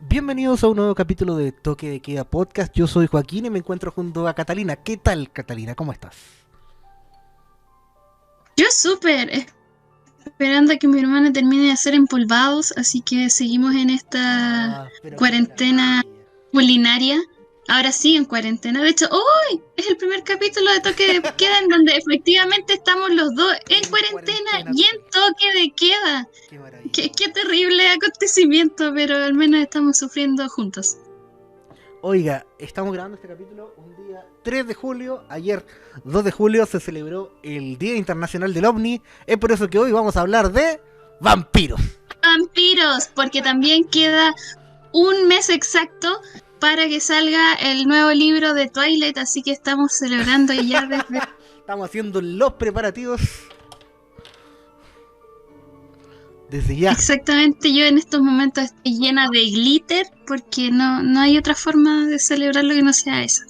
Bienvenidos a un nuevo capítulo de Toque de Queda Podcast. Yo soy Joaquín y me encuentro junto a Catalina. ¿Qué tal, Catalina? ¿Cómo estás? Yo súper, esperando a que mi hermana termine de hacer empolvados, así que seguimos en esta Pero qué cuarentena maravilla. culinaria. Ahora sí, en cuarentena. De hecho, hoy es el primer capítulo de Toque de Queda en donde efectivamente estamos los dos en En cuarentena cuarentena y en total. toque de queda. Qué Qué maravilla. terrible acontecimiento, pero al menos estamos sufriendo juntos. Oiga, estamos grabando este capítulo un día 3 de julio. Ayer, 2 de julio, se celebró el Día Internacional del OVNI. Es por eso que hoy vamos a hablar de vampiros. Vampiros, porque también queda un mes exacto para que salga el nuevo libro de Twilight, así que estamos celebrando ya desde... Estamos haciendo los preparativos desde ya. Exactamente, yo en estos momentos estoy llena de glitter porque no hay otra forma de celebrarlo que no sea esa.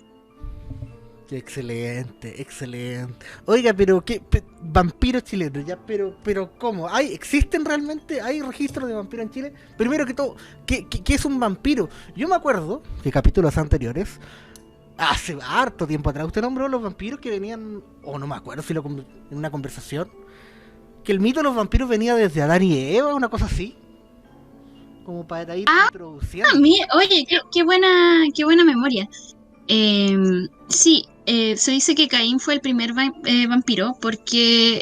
Excelente, excelente. Oiga, pero qué vampiros chilenos, ya, pero ¿cómo? ¿Existen realmente? ¿Hay registros de vampiros en Chile? Primero que todo, ¿qué es un vampiro? Yo me acuerdo que capítulos anteriores, hace harto tiempo atrás, usted nombró los vampiros que venían, o no me acuerdo si en una conversación, que el mito de los vampiros venía desde Adán y Eva, una cosa así, como para ir Ah, introduciendo. oye, qué buena memoria. Sí, se dice que Caín fue el primer vampiro porque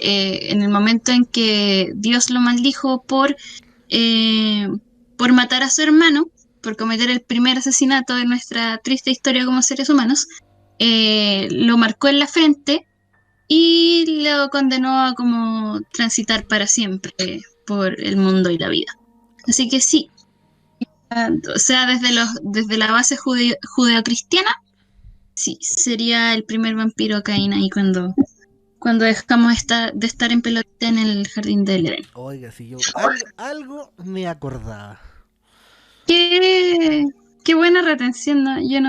en el momento en que Dios lo maldijo eh, por matar a su hermano, por cometer el primer asesinato de nuestra triste historia como seres humanos, lo marcó en la frente y lo condenó a como transitar para siempre por el mundo y la vida. Así que sí, o sea, desde la base judeocristiana, sí, sería el primer vampiro Caín ahí cuando dejamos de estar en pelota en el jardín del Edén. Oiga, si yo algo me acordaba. Qué, qué buena retención, ¿no? Yo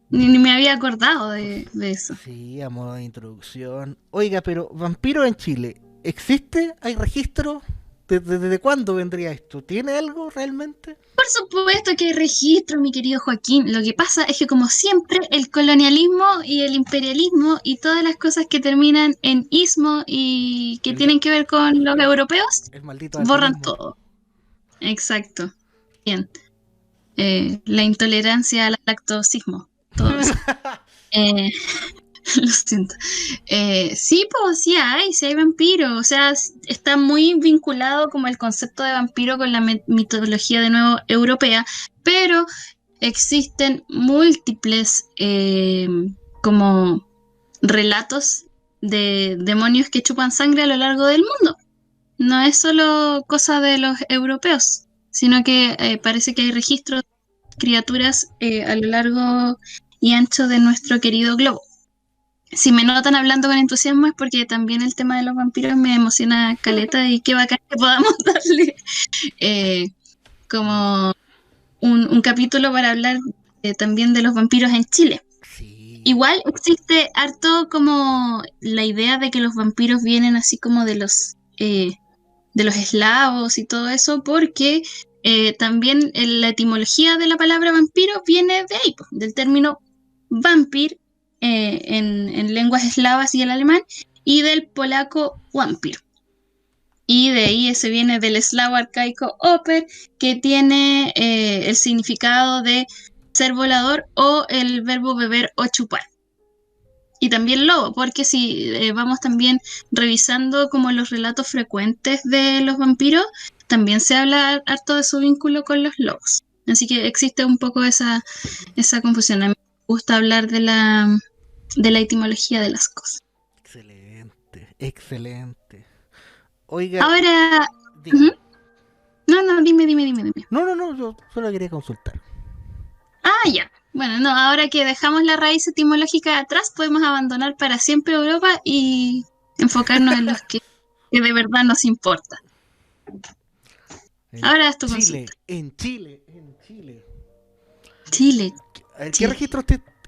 ni me había acordado de eso. Sí, a modo de introducción. Oiga, pero vampiro en Chile, ¿existe? ¿Hay registro? ¿Desde cuándo vendría esto? ¿Tiene algo realmente? Por supuesto que hay registro, mi querido Joaquín. Lo que pasa es que, como siempre, el colonialismo y el imperialismo y todas las cosas que terminan en ismo y que El, tienen que ver con los europeos, el maldito borran daltonismo. todo. Exacto. Bien. La intolerancia al lactosismo, todo eso. Eh, lo siento. Sí, pues sí hay vampiros. O sea, está muy vinculado como el concepto de vampiro con la mitología de nuevo europea, pero existen múltiples como relatos de demonios que chupan sangre a lo largo del mundo. No es solo cosa de los europeos, sino que parece que hay registros de criaturas a lo largo y ancho de nuestro querido globo. Si me notan hablando con entusiasmo es porque también el tema de los vampiros me emociona caleta y qué bacán que podamos darle eh, como un capítulo para hablar también de los vampiros en Chile. Sí. Igual existe harto como la idea de que los vampiros vienen así como de los eslavos y todo eso, porque también la etimología de la palabra vampiro viene de ahí, po, del término vampir en lenguas eslavas y el alemán, y del polaco vampir. Y de ahí ese viene del eslavo arcaico oper, que tiene el significado de ser volador o el verbo beber o chupar. Y también lobo, porque si vamos también revisando como los relatos frecuentes de los vampiros, también se habla harto de su vínculo con los lobos. Así que existe un poco esa confusión. A mí me gusta hablar de la etimología de las cosas. Excelente, excelente. Oiga, Ahora, dígame. ujú. No, dime. No, yo solo quería consultar. Ah, ya. Bueno, no, ahora que dejamos la raíz etimológica atrás, podemos abandonar para siempre Europa y enfocarnos en los que de verdad nos importa. En Ahora es tu Chile, consulta. en Chile, en Chile. Chile, A ver, Chile.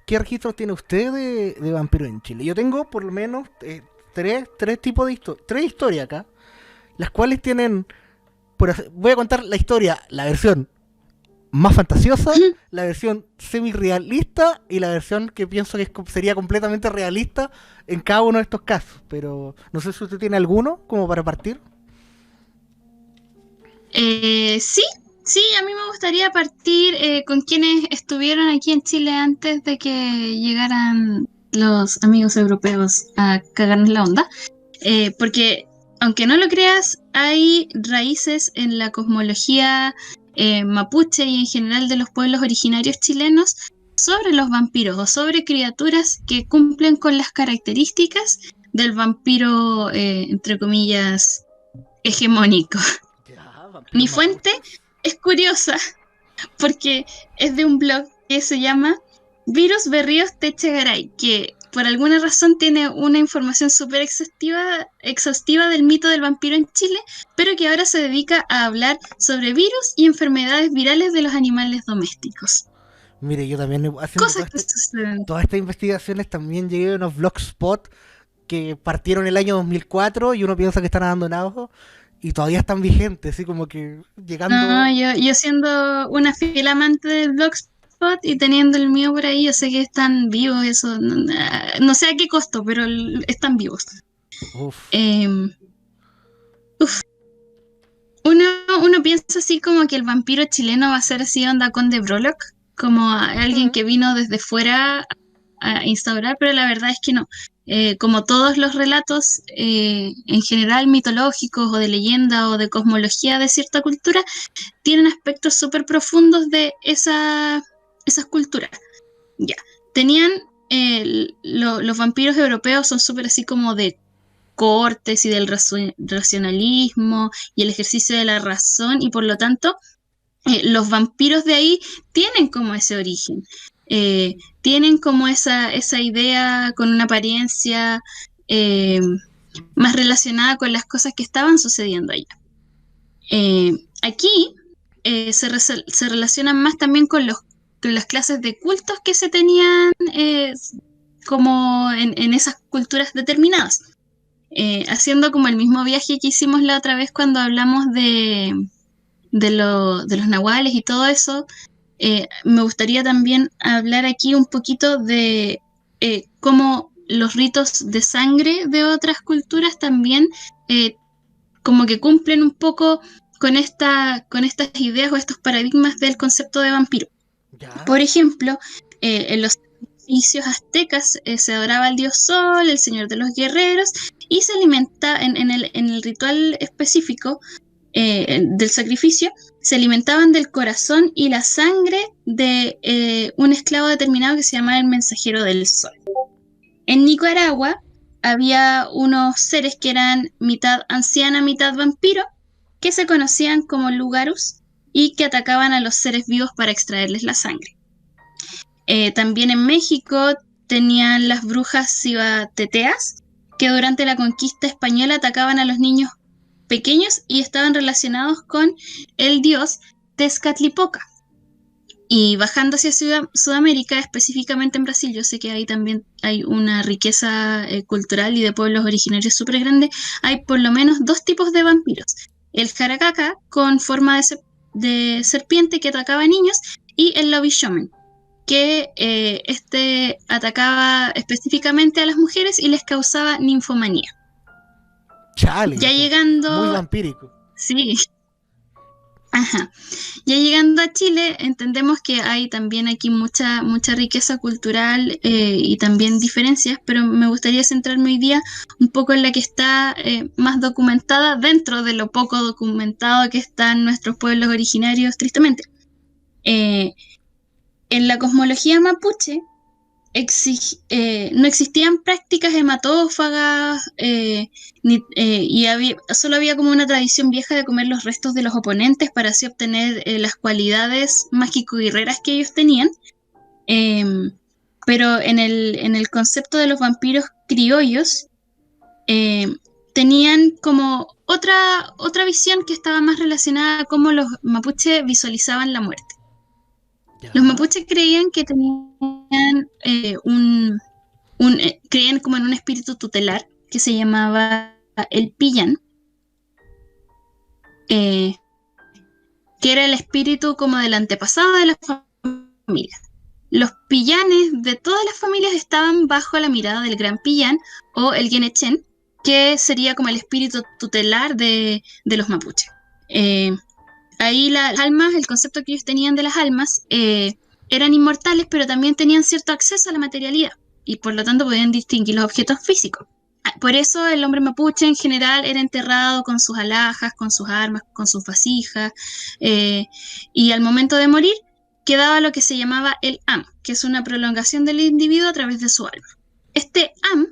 ¿qué registros tiene usted de vampiro en Chile? Yo tengo por lo menos tres tipos de tres historias acá, las cuales tienen, voy a contar la historia, la versión más fantasiosa, la versión semi-realista y la versión que pienso que sería completamente realista en cada uno de estos casos. Pero no sé si usted tiene alguno como para partir. Sí, a mí me gustaría partir con quienes estuvieron aquí en Chile antes de que llegaran los amigos europeos a cagarnos la onda. Porque, aunque no lo creas, hay raíces en la cosmología mapuche y en general de los pueblos originarios chilenos sobre los vampiros o sobre criaturas que cumplen con las características del vampiro, entre comillas, hegemónico. Mi fuente es curiosa porque es de un blog que se llama Virus Berríos Techegaray, que por alguna razón tiene una información súper exhaustiva del mito del vampiro en Chile, pero que ahora se dedica a hablar sobre virus y enfermedades virales de los animales domésticos. Mire, yo también haciendo todas estas investigaciones también llegué a unos blogspot que partieron el año 2004 y uno piensa que están abandonados y todavía están vigentes, así como que llegando... No, yo siendo una fiel amante del blogspot y teniendo el mío por ahí, yo sé que están vivos, eso, no sé a qué costo, pero están vivos. Uno piensa así como que el vampiro chileno va a ser así onda Conde Brolock, como alguien que vino desde fuera a instaurar, pero la verdad es que no. Como todos los relatos en general mitológicos o de leyenda o de cosmología de cierta cultura, tienen aspectos súper profundos de esas culturas. Ya. Tenían los vampiros europeos son súper así como de cortes y del racionalismo y el ejercicio de la razón, y por lo tanto los vampiros de ahí tienen como ese origen. Tienen como esa idea con una apariencia más relacionada con las cosas que estaban sucediendo allá. Aquí se relacionan más también con las clases de cultos que se tenían como en esas culturas determinadas. Haciendo como el mismo viaje que hicimos la otra vez cuando hablamos de los nahuales y todo eso, me gustaría también hablar aquí un poquito de cómo los ritos de sangre de otras culturas también como que cumplen un poco con estas ideas o estos paradigmas del concepto de vampiro. ¿Ya? Por ejemplo, en los sacrificios aztecas se adoraba al dios Sol, el señor de los guerreros, y se alimenta en el ritual específico del sacrificio, se alimentaban del corazón y la sangre de un esclavo determinado que se llamaba el mensajero del sol. En Nicaragua había unos seres que eran mitad anciana, mitad vampiro, que se conocían como lugarus y que atacaban a los seres vivos para extraerles la sangre. También en México tenían las brujas cibateteas, que durante la conquista española atacaban a los niños pequeños y estaban relacionados con el dios Tezcatlipoca. Y bajando hacia Sudamérica, específicamente en Brasil, yo sé que ahí también hay una riqueza cultural y de pueblos originarios súper grande. Hay por lo menos dos tipos de vampiros: el jaracaca, con forma de serpiente, que atacaba a niños, y el lobishomen, que atacaba específicamente a las mujeres y les causaba ninfomanía. Chale, ya llegando... Muy vampírico. Sí. Ajá. Ya llegando a Chile, entendemos que hay también aquí mucha riqueza cultural y también diferencias, pero me gustaría centrarme hoy día un poco en la que está más documentada dentro de lo poco documentado que están nuestros pueblos originarios, tristemente. En la cosmología mapuche no existían prácticas hematófagas solo había como una tradición vieja de comer los restos de los oponentes para así obtener las cualidades mágico-guerreras que ellos tenían. Pero en el concepto de los vampiros criollos tenían como otra visión que estaba más relacionada a cómo los mapuches visualizaban la muerte. Los mapuches creían que tenían creían como en un espíritu tutelar que se llamaba el Pillan, que era el espíritu como del antepasado de la familia. Los pillanes de todas las familias estaban bajo la mirada del gran pillán o el Guenechen, que sería como el espíritu tutelar de los mapuches. Ahí las almas, el concepto que ellos tenían de las almas, eran inmortales, pero también tenían cierto acceso a la materialidad y por lo tanto podían distinguir los objetos físicos. Por eso el hombre mapuche en general era enterrado con sus alhajas, con sus armas, con sus vasijas, y al momento de morir quedaba lo que se llamaba el am, que es una prolongación del individuo a través de su alma. Este am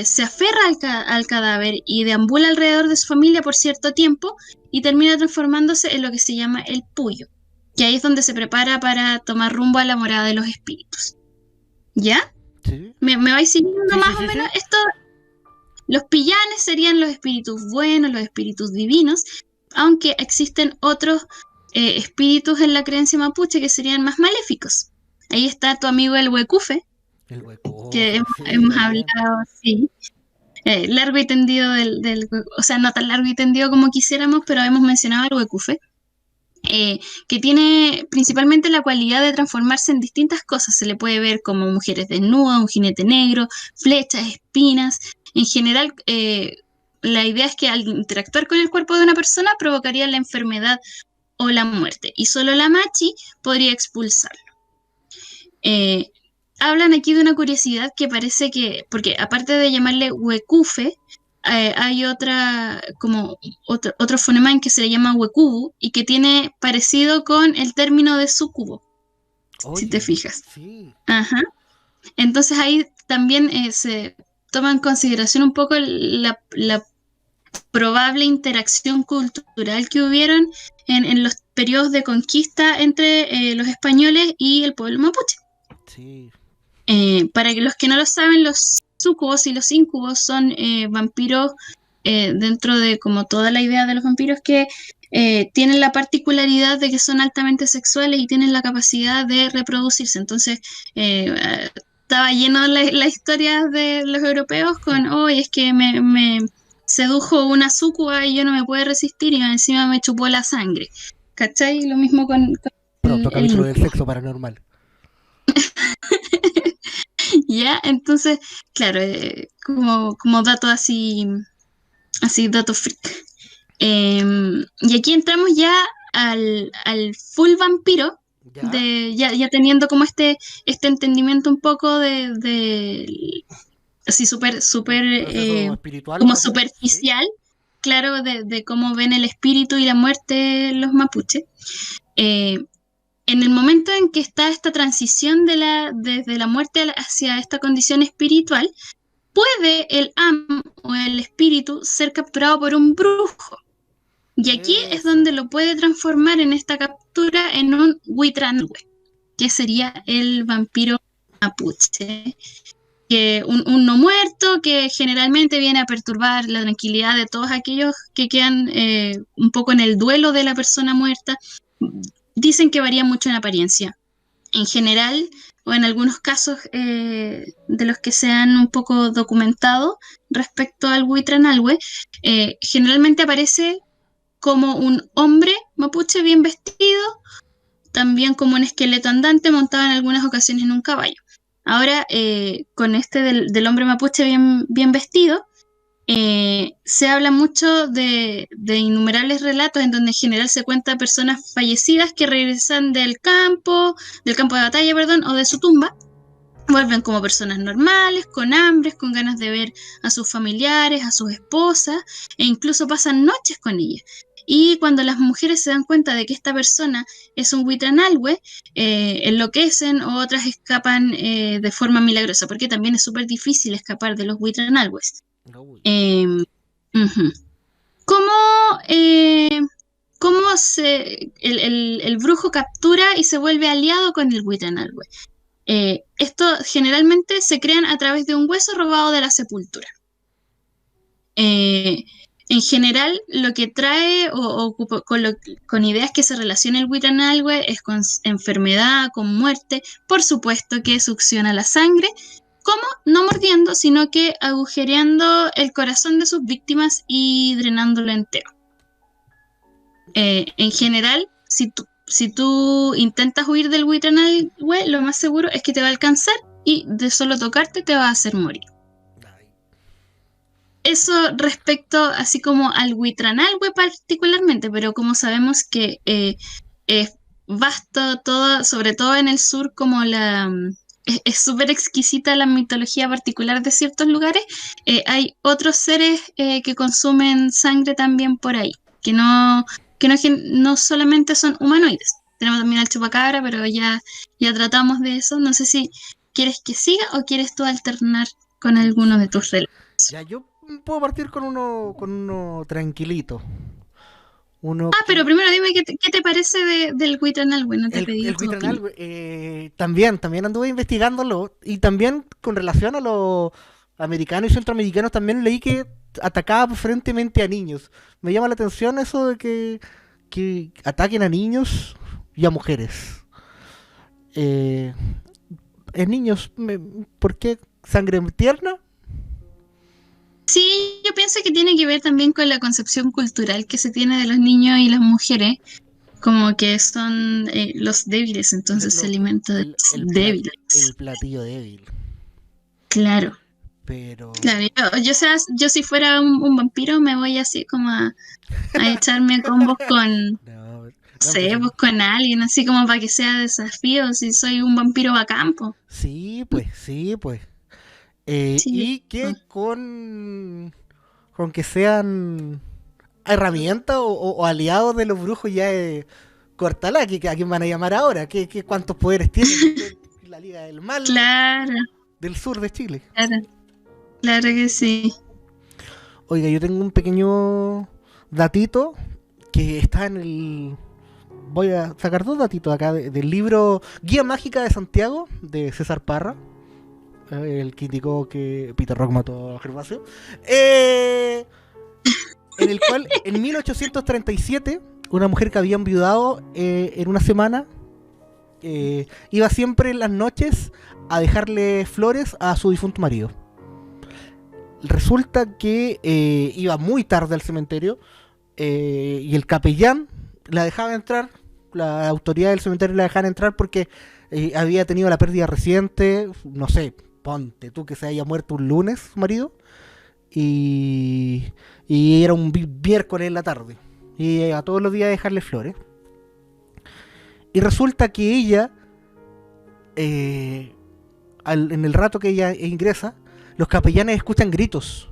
se aferra al cadáver y deambula alrededor de su familia por cierto tiempo y termina transformándose en lo que se llama el puyo, que ahí es donde se prepara para tomar rumbo a la morada de los espíritus. ¿Ya? Sí. ¿Me vais siguiendo Sí, más sí, o sí, menos? Esto, los pillanes serían los espíritus buenos, los espíritus divinos, aunque existen otros espíritus en la creencia mapuche que serían más maléficos. Ahí está tu amigo el huecufe, El hueco, que sí, hemos también. hablado, sí, largo y tendido o sea, no tan largo y tendido como quisiéramos, pero hemos mencionado al huecufe, que tiene principalmente la cualidad de transformarse en distintas cosas. Se le puede ver como mujeres desnudas, un jinete negro, flechas, espinas. En general, la idea es que al interactuar con el cuerpo de una persona provocaría la enfermedad o la muerte, y solo la machi podría expulsarlo. Eh, Hablan aquí de una curiosidad que parece que, porque aparte de llamarle huecufe, hay otro fonema en que se le llama huecubu y que tiene parecido con el término de sucubo, si te Oye, fijas. sí. Ajá. Entonces ahí también se toma en consideración un poco la probable interacción cultural que hubieron en los periodos de conquista entre los españoles y el pueblo mapuche. Sí. Para que los que no lo saben, los súcubos y los íncubos son vampiros dentro de como toda la idea de los vampiros que tienen la particularidad de que son altamente sexuales y tienen la capacidad de reproducirse. Entonces, estaba lleno la historia de los europeos con, hoy es que me sedujo una súcuba y yo no me puedo resistir y encima me chupó la sangre. ¿Cachai? Lo mismo con Pronto, el capítulo del íncubo. sexo paranormal. Ya, entonces, claro, como dato así dato freak. Y aquí entramos ya al full vampiro, ¿Ya? ya teniendo como este entendimiento un poco así súper, ¿El proceso espiritual como mapuche? Sí. superficial, claro, de cómo ven el espíritu y la muerte los mapuches. Eh, en el momento en que está esta transición desde la muerte hacia esta condición espiritual, puede el am o el espíritu ser capturado por un brujo. Y aquí es Eso. donde lo puede transformar en esta captura en un huitranhue, que sería el vampiro mapuche. Que un no muerto que generalmente viene a perturbar la tranquilidad de todos aquellos que quedan un poco en el duelo de la persona muerta. Dicen que varía mucho en apariencia. En general, o en algunos casos de los que se han un poco documentado respecto al Huitranalhue, generalmente aparece como un hombre mapuche bien vestido, también como un esqueleto andante montado en algunas ocasiones en un caballo. Ahora, con este del hombre mapuche bien vestido, se habla mucho de innumerables relatos en donde en general se cuenta personas fallecidas que regresan del campo de batalla, perdón, o de su tumba. Vuelven como personas normales, con hambres, con ganas de ver a sus familiares, a sus esposas, e incluso pasan noches con ellas. Y cuando las mujeres se dan cuenta de que esta persona es un huitranalhue, enloquecen o otras escapan de forma milagrosa, porque también es súper difícil escapar de los huitranalhues. Uy. Eh, Ujú. ¿Cómo, cómo el brujo captura y se vuelve aliado con el Huitranalhue? Esto generalmente se crean a través de un hueso robado de la sepultura. Eh, en general, lo que trae con ideas que se relaciona el Huitranalhue es con enfermedad, con muerte, por supuesto que succiona la sangre. ¿Cómo? No mordiendo, sino que agujereando el corazón de sus víctimas y drenándolo entero. En general, si tú intentas huir del Huitranalhue, lo más seguro es que te va a alcanzar y de solo tocarte te va a hacer morir. Eso respecto así como al Huitranalhue particularmente, pero como sabemos que es vasto todo, sobre todo en el sur, como es súper exquisita la mitología particular de ciertos lugares, hay otros seres que consumen sangre también por ahí, que no solamente son humanoides. Tenemos también al chupacabra, pero ya tratamos de eso. No sé si quieres que siga o quieres tú alternar con alguno de tus relatos. Ya, yo puedo partir con uno tranquilito. Uno Pero que... primero dime qué te parece del Huitranalhue, no te pedí El tu opinión. Huitranalhue, también anduve investigándolo y también con relación a los americanos y centroamericanos también leí que atacaba preferentemente a niños. Me llama la atención eso de que ataquen a niños y a mujeres. Eh, en niños, ¿por qué sangre tierna? Sí, yo pienso que tiene que ver también con la concepción cultural que se tiene de los niños y las mujeres, como que son los débiles, entonces se alimenta de los débiles. El platillo débil. Claro, Pero... claro. Yo si fuera un vampiro me voy así como a echarme combos con, no No, no, sé, pues con alguien, así como para que sea desafío, si soy un vampiro bacán, po. sí, pues, sí, pues. Sí, Y que con que sean herramientas o aliados de los brujos ya cortala, que a quién van a llamar ahora, cuántos poderes tiene la Liga del Mal claro, del sur de Chile. claro, claro que sí. Oiga, yo tengo un pequeño datito que está en el... Voy a sacar dos datitos acá del libro Guía Mágica de Santiago, de César Parra, el que indicó que Peter Rock mató a Gervasio. En el cual, en 1837, una mujer que había enviudado en una semana, iba siempre en las noches a dejarle flores a su difunto marido. Resulta que iba muy tarde al cementerio y el capellán la dejaba entrar, la autoridad del cementerio la dejaba entrar porque había tenido la pérdida reciente, no sé, ponte tú que se haya muerto un lunes su marido y era un miércoles en la tarde y a todos los días dejarle flores. Y resulta que ella, en el rato que ella ingresa, los capellanes escuchan gritos.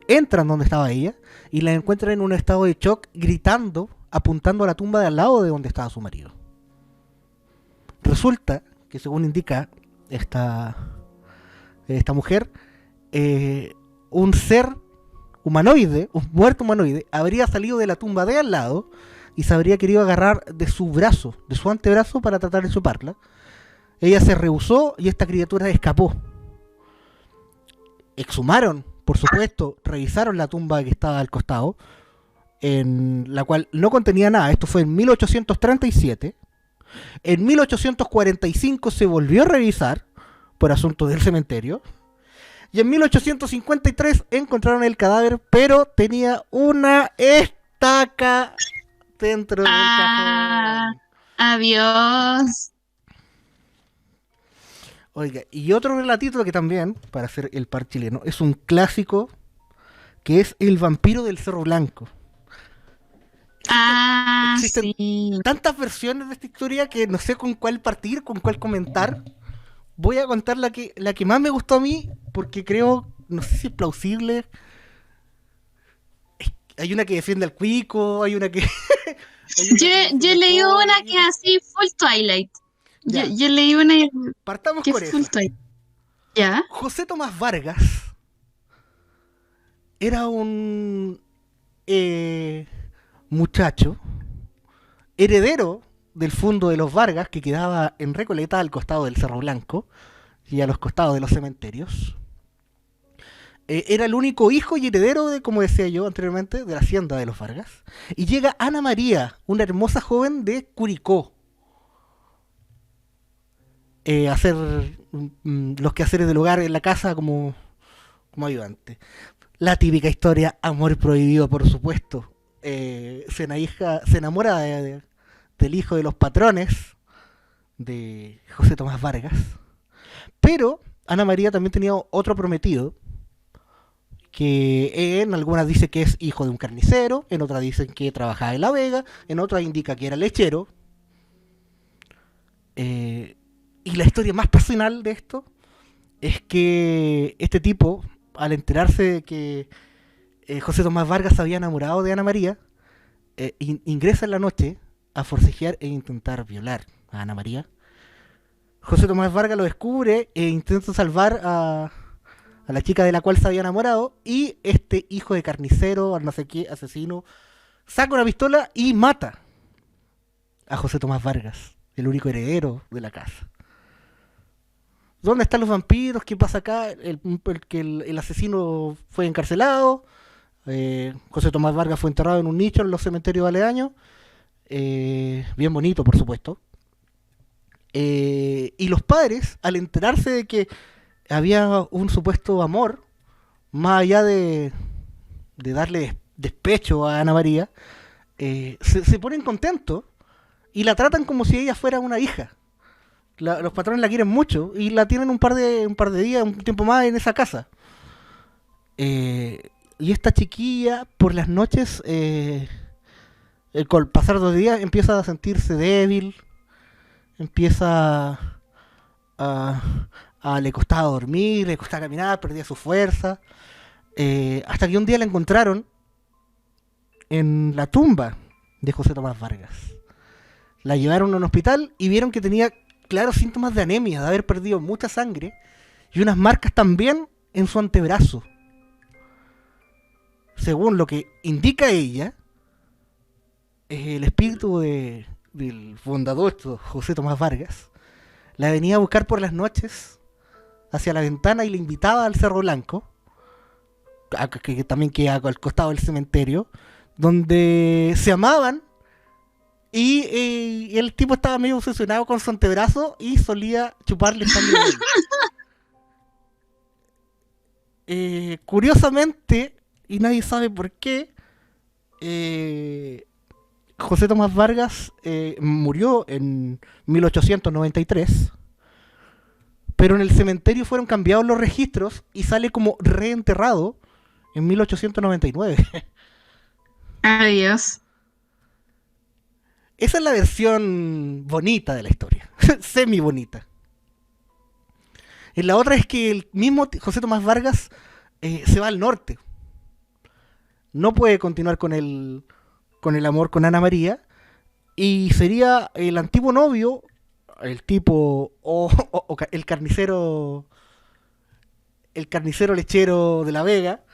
Entran donde estaba ella y la encuentran en un estado de shock, gritando, apuntando a la tumba de al lado de donde estaba su marido. Resulta que, según indica esta mujer, un ser humanoide, un muerto humanoide, habría salido de la tumba de al lado y se habría querido agarrar de su brazo, de su antebrazo, para tratar de chuparla. Ella se rehusó y esta criatura escapó. Exhumaron, por supuesto, revisaron la tumba que estaba al costado, en la cual no contenía nada. Esto fue en 1837. En 1845 se volvió a revisar por asunto del cementerio. Y en 1853 encontraron el cadáver, pero tenía una estaca dentro del cajón. Adiós. Oiga, y otro relatito que también, para hacer el par chileno, es un clásico, que es El vampiro del Cerro Blanco. Existen Sí. tantas versiones de esta historia que no sé con cuál partir, con cuál comentar. Voy a contar la que más me gustó a mí, porque creo, no sé si es plausible. Hay una que defiende al cuico, hay una que... Yo leí una que es así, full Twilight. Yo leí una partamos que por es eso. full Twilight. ¿Ya? José Tomás Vargas era un muchacho heredero del fondo de los Vargas, que quedaba en Recoleta, al costado del Cerro Blanco y a los costados de los cementerios. Era el único hijo y heredero de, como decía yo anteriormente, de la hacienda de los Vargas. Y llega Ana María, una hermosa joven de Curicó, a hacer los quehaceres del hogar en la casa como ayudante. La típica historia, amor prohibido, por supuesto. Se enamora del hijo de los patrones de José Tomás Vargas. Pero Ana María también tenía otro prometido, que en algunas dice que es hijo de un carnicero, en otras dicen que trabajaba en La Vega, en otras indica que era lechero. Y la historia más personal de esto es que este tipo, al enterarse de que José Tomás Vargas se había enamorado de Ana María, ingresa en la noche a forcejear e intentar violar a Ana María. José Tomás Vargas lo descubre e intenta salvar a la chica de la cual se había enamorado, y este hijo de carnicero, al no sé qué, asesino, saca una pistola y mata a José Tomás Vargas, el único heredero de la casa. ¿Dónde están los vampiros? ¿Qué pasa acá? El asesino fue encarcelado. José Tomás Vargas fue enterrado en un nicho en los cementerios aledaños. Bien bonito, por supuesto. Y los padres, al enterarse de que había un supuesto amor, más allá de darle despecho a Ana María, se ponen contentos y la tratan como si ella fuera una hija. Los patrones la quieren mucho y la tienen un par de días, un tiempo más en esa casa. Y esta chiquilla, por las noches, con pasar 2 días, empieza a sentirse débil, empieza le costaba dormir, le costaba caminar, perdía su fuerza, hasta que un día la encontraron en la tumba de José Tomás Vargas. La llevaron a un hospital y vieron que tenía claros síntomas de anemia, de haber perdido mucha sangre y unas marcas también en su antebrazo. Según lo que indica ella, el espíritu del fundador José Tomás Vargas la venía a buscar por las noches hacia la ventana y le invitaba al Cerro Blanco, que también queda al costado del cementerio, donde se amaban. Y el tipo estaba medio obsesionado con su antebrazo y solía chuparle sangre a él. Curiosamente, y nadie sabe por qué, José Tomás Vargas murió en 1893, pero en el cementerio fueron cambiados los registros y sale como reenterrado en 1899. Adiós. Esa es la versión bonita de la historia, semi bonita. Y la otra es que el mismo José Tomás Vargas se va al norte. No puede continuar con el amor con Ana María y sería el antiguo novio, el tipo o el carnicero lechero de La Vega,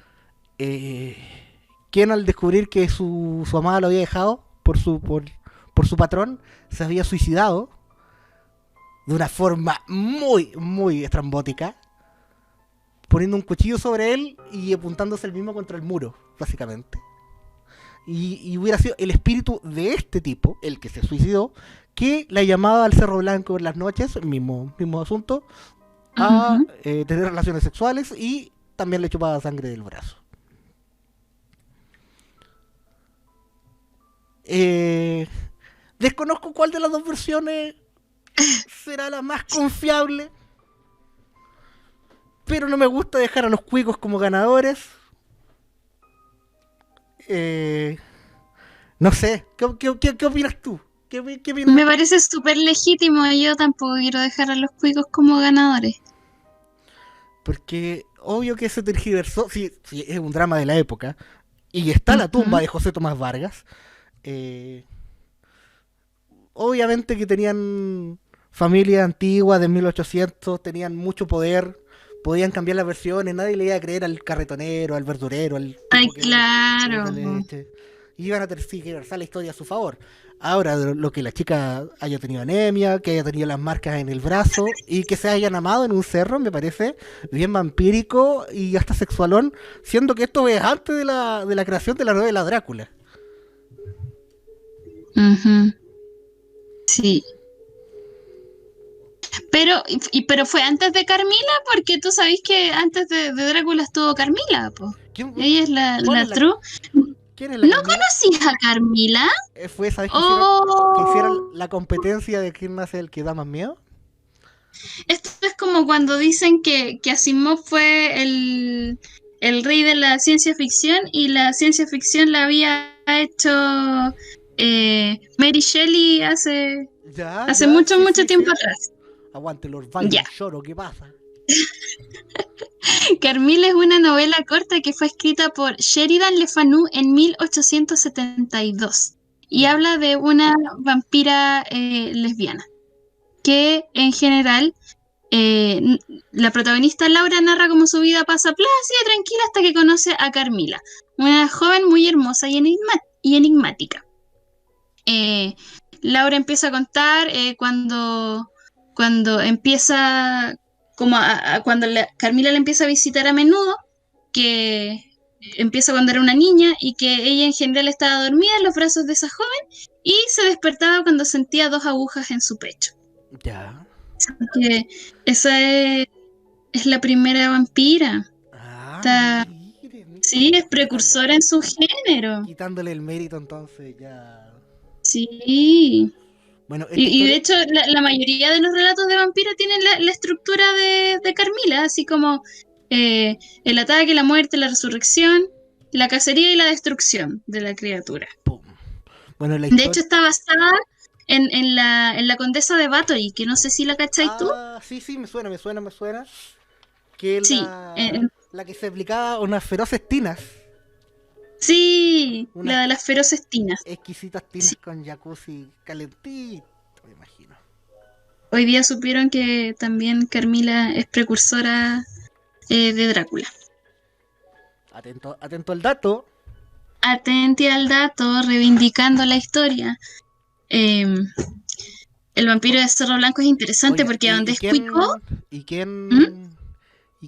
quien al descubrir que su amada lo había dejado por su patrón, se había suicidado de una forma muy, muy estrambótica, poniendo un cuchillo sobre él y apuntándose el mismo contra el muro, básicamente. Y hubiera sido el espíritu de este tipo, el que se suicidó, que la llamaba al Cerro Blanco en las noches, mismo asunto, a tener relaciones sexuales, y también le chupaba sangre del brazo. Desconozco cuál de las dos versiones será la más confiable, pero no me gusta dejar a los cuicos como ganadores. No sé, ¿qué opinas tú? ¿Qué opinas? Me parece súper legítimo y yo tampoco quiero dejar a los cuicos como ganadores. Porque obvio que se tergiversó, sí, es un drama de la época, y está la tumba de José Tomás Vargas. Obviamente que tenían familias antiguas de 1800, tenían mucho poder, podían cambiar las versiones, nadie le iba a creer al carretonero, al verdurero, al... Ay, claro. Iban a tergiversar la historia a su favor. Ahora, lo que la chica haya tenido anemia, que haya tenido las marcas en el brazo y que se hayan amado en un cerro, me parece bien vampírico y hasta sexualón, siendo que esto es antes de la creación de la novela Drácula. Sí. Pero fue antes de Carmila, porque tú sabés que antes de Drácula estuvo Carmila, po. Ella es la true. ¿Quién es la ¿No Carmila? conocías a Carmila? ¿Fue esa vez que hicieron Oh, la competencia de quién hace el que da más miedo? esto es como cuando dicen que Asimov fue el rey de la ciencia ficción y la ciencia ficción la había hecho Mary Shelley Ya, hace ya, mucho, sí, mucho sí, sí. tiempo atrás. Aguante Lord Ya. Byron, lloro, ¿qué pasa? Carmila es una novela corta que fue escrita por Sheridan Le Fanu en 1872 y Ya. habla de una vampira lesbiana que en general la protagonista Laura narra cómo su vida pasa plácida y tranquila hasta que conoce a Carmila, una joven muy hermosa y enigmática. Eh, Laura empieza a contar cuando empieza, cuando Carmila la empieza a visitar a menudo, que empieza cuando era una niña y que ella en general estaba dormida en los brazos de esa joven y se despertaba cuando sentía dos agujas en su pecho. Ya. Que esa es la primera vampira. Ah, Está, mire, sí, es precursora en su género. quitándole el mérito entonces ya. Sí. Bueno, esta Y de historia. hecho, la mayoría de los relatos de vampiros tienen la estructura de Carmila, así como eh, el ataque, la muerte, la resurrección, la cacería y la destrucción de la criatura. Pum. Bueno, la De hecho, historia. está basada en la condesa de Bathory, que no sé si la cachai tú. Ah, sí, sí, me suena, me suena, me suena. Que Sí, la que se aplicaba unas feroces tinas. sí, Unas la de las feroces tinas. exquisitas tinas Sí. con jacuzzi calentito, me imagino. Hoy día supieron que también Carmila es precursora de Drácula. Atento, atento al dato. Atenti al dato, reivindicando la historia. Eh, el vampiro de Cerro Blanco es interesante Oiga, porque donde es cuico, y ¿Mm?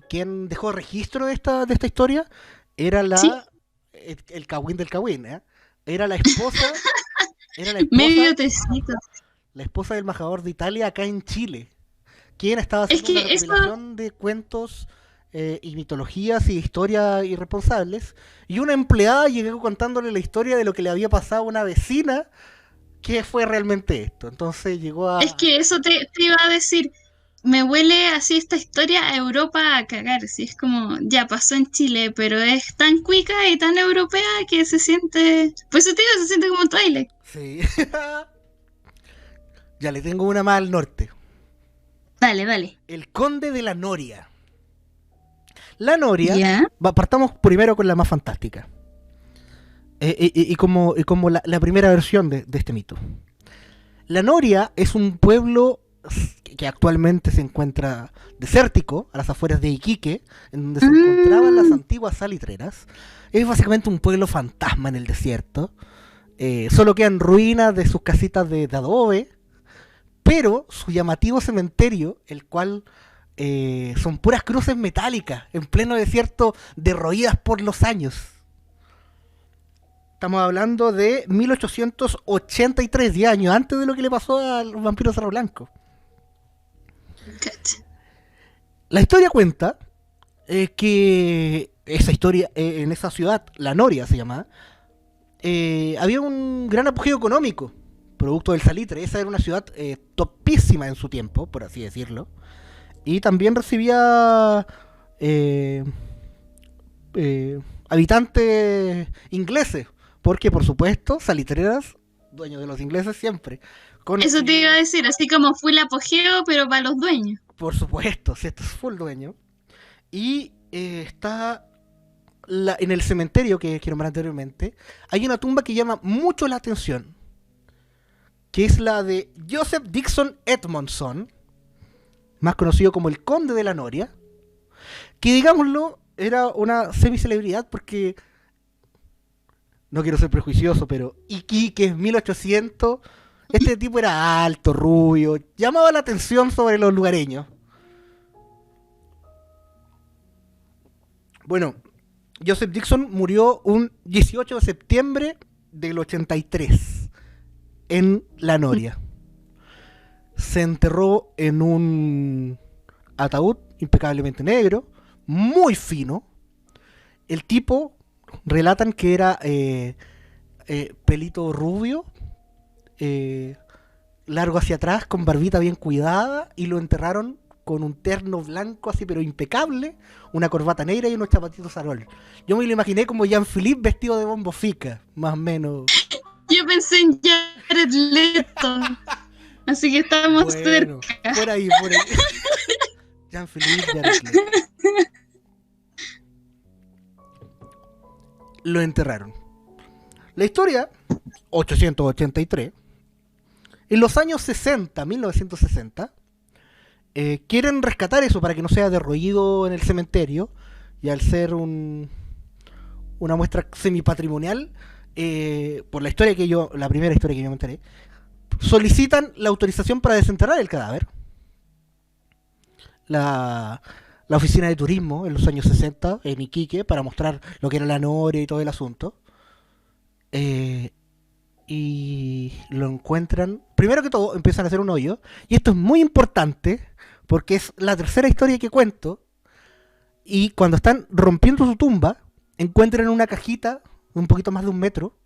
quién dejó registro de esta historia? Era ¿Sí? el Cagüín del Cagüín, ¿eh? Era la esposa, era Medio tecito. la esposa del embajador de Italia acá en Chile, quien estaba Es haciendo una que eso, recopilación de cuentos y mitologías y historias irresponsables, y una empleada llegó contándole la historia de lo que le había pasado a una vecina, que fue realmente esto. Entonces llegó es a... que eso te iba a decir. Me huele así esta historia a Europa a cagar. Sí, es como, ya pasó en Chile, pero es tan cuica y tan europea que se siente. Pues eso te digo, se siente como Twilight. Sí. Ya le tengo una más al norte. Dale, dale. El Conde de la Noria. La Noria, ¿Ya? partamos primero con la más fantástica. Y como la primera versión de este mito. La Noria es un pueblo que actualmente se encuentra desértico, a las afueras de Iquique, en donde se encontraban las Mm, antiguas salitreras. Es básicamente un pueblo fantasma en el desierto. Solo quedan ruinas de sus casitas de adobe, pero su llamativo cementerio, el cual son puras cruces metálicas, en pleno desierto, derroídas por los años. Estamos hablando de 1883, 10 años antes de lo que le pasó al vampiro Cerro Blanco. cacha. La historia cuenta que esa historia, en esa ciudad, La Noria se llamaba, había un gran apogeo económico, producto del salitre. Esa era una ciudad topísima en su tiempo, por así decirlo. Y también recibía eh, habitantes ingleses, porque por supuesto, salitreras, dueños de los ingleses siempre. Eso te iba a Conocidos, decir, así como fue el apogeo, pero para los dueños. por supuesto, si esto fue el dueño. Y está en el cementerio que nombré anteriormente, hay una tumba que llama mucho la atención, que es la de Joseph Dixon Edmondson, más conocido como el Conde de la Noria, que digámoslo, era una semi-celebridad porque, no quiero ser prejuicioso, pero Iquique, 1800, este tipo era alto, rubio, llamaba la atención sobre los lugareños. Bueno, Joseph Dixon murió un 18 de septiembre del 83 en La Noria. Se enterró en un ataúd impecablemente negro, muy fino. El tipo relatan que era pelito rubio, largo hacia atrás, con barbita bien cuidada, y lo enterraron con un terno blanco así, pero impecable, una corbata negra y unos zapatitos Arol. Yo me lo imaginé como Jean-Philippe vestido de Bombo Fica, más o menos. Yo pensé en Jared Leto. Así que estamos Bueno, cerca. por ahí. Jean-Philippe Jared Leto. Lo enterraron. La historia, 883, en los años 60, 1960, quieren rescatar eso para que no sea derruido en el cementerio, y al ser una muestra semipatrimonial, por la primera historia que yo me enteré, solicitan la autorización para desenterrar el cadáver. La oficina de turismo en los años 60 en Iquique, para mostrar lo que era la noria y todo el asunto, y lo encuentran. Primero que todo empiezan a hacer un hoyo, y esto es muy importante porque es la tercera historia que cuento. Y cuando están rompiendo su tumba, encuentran una cajita un poquito más de 1 metro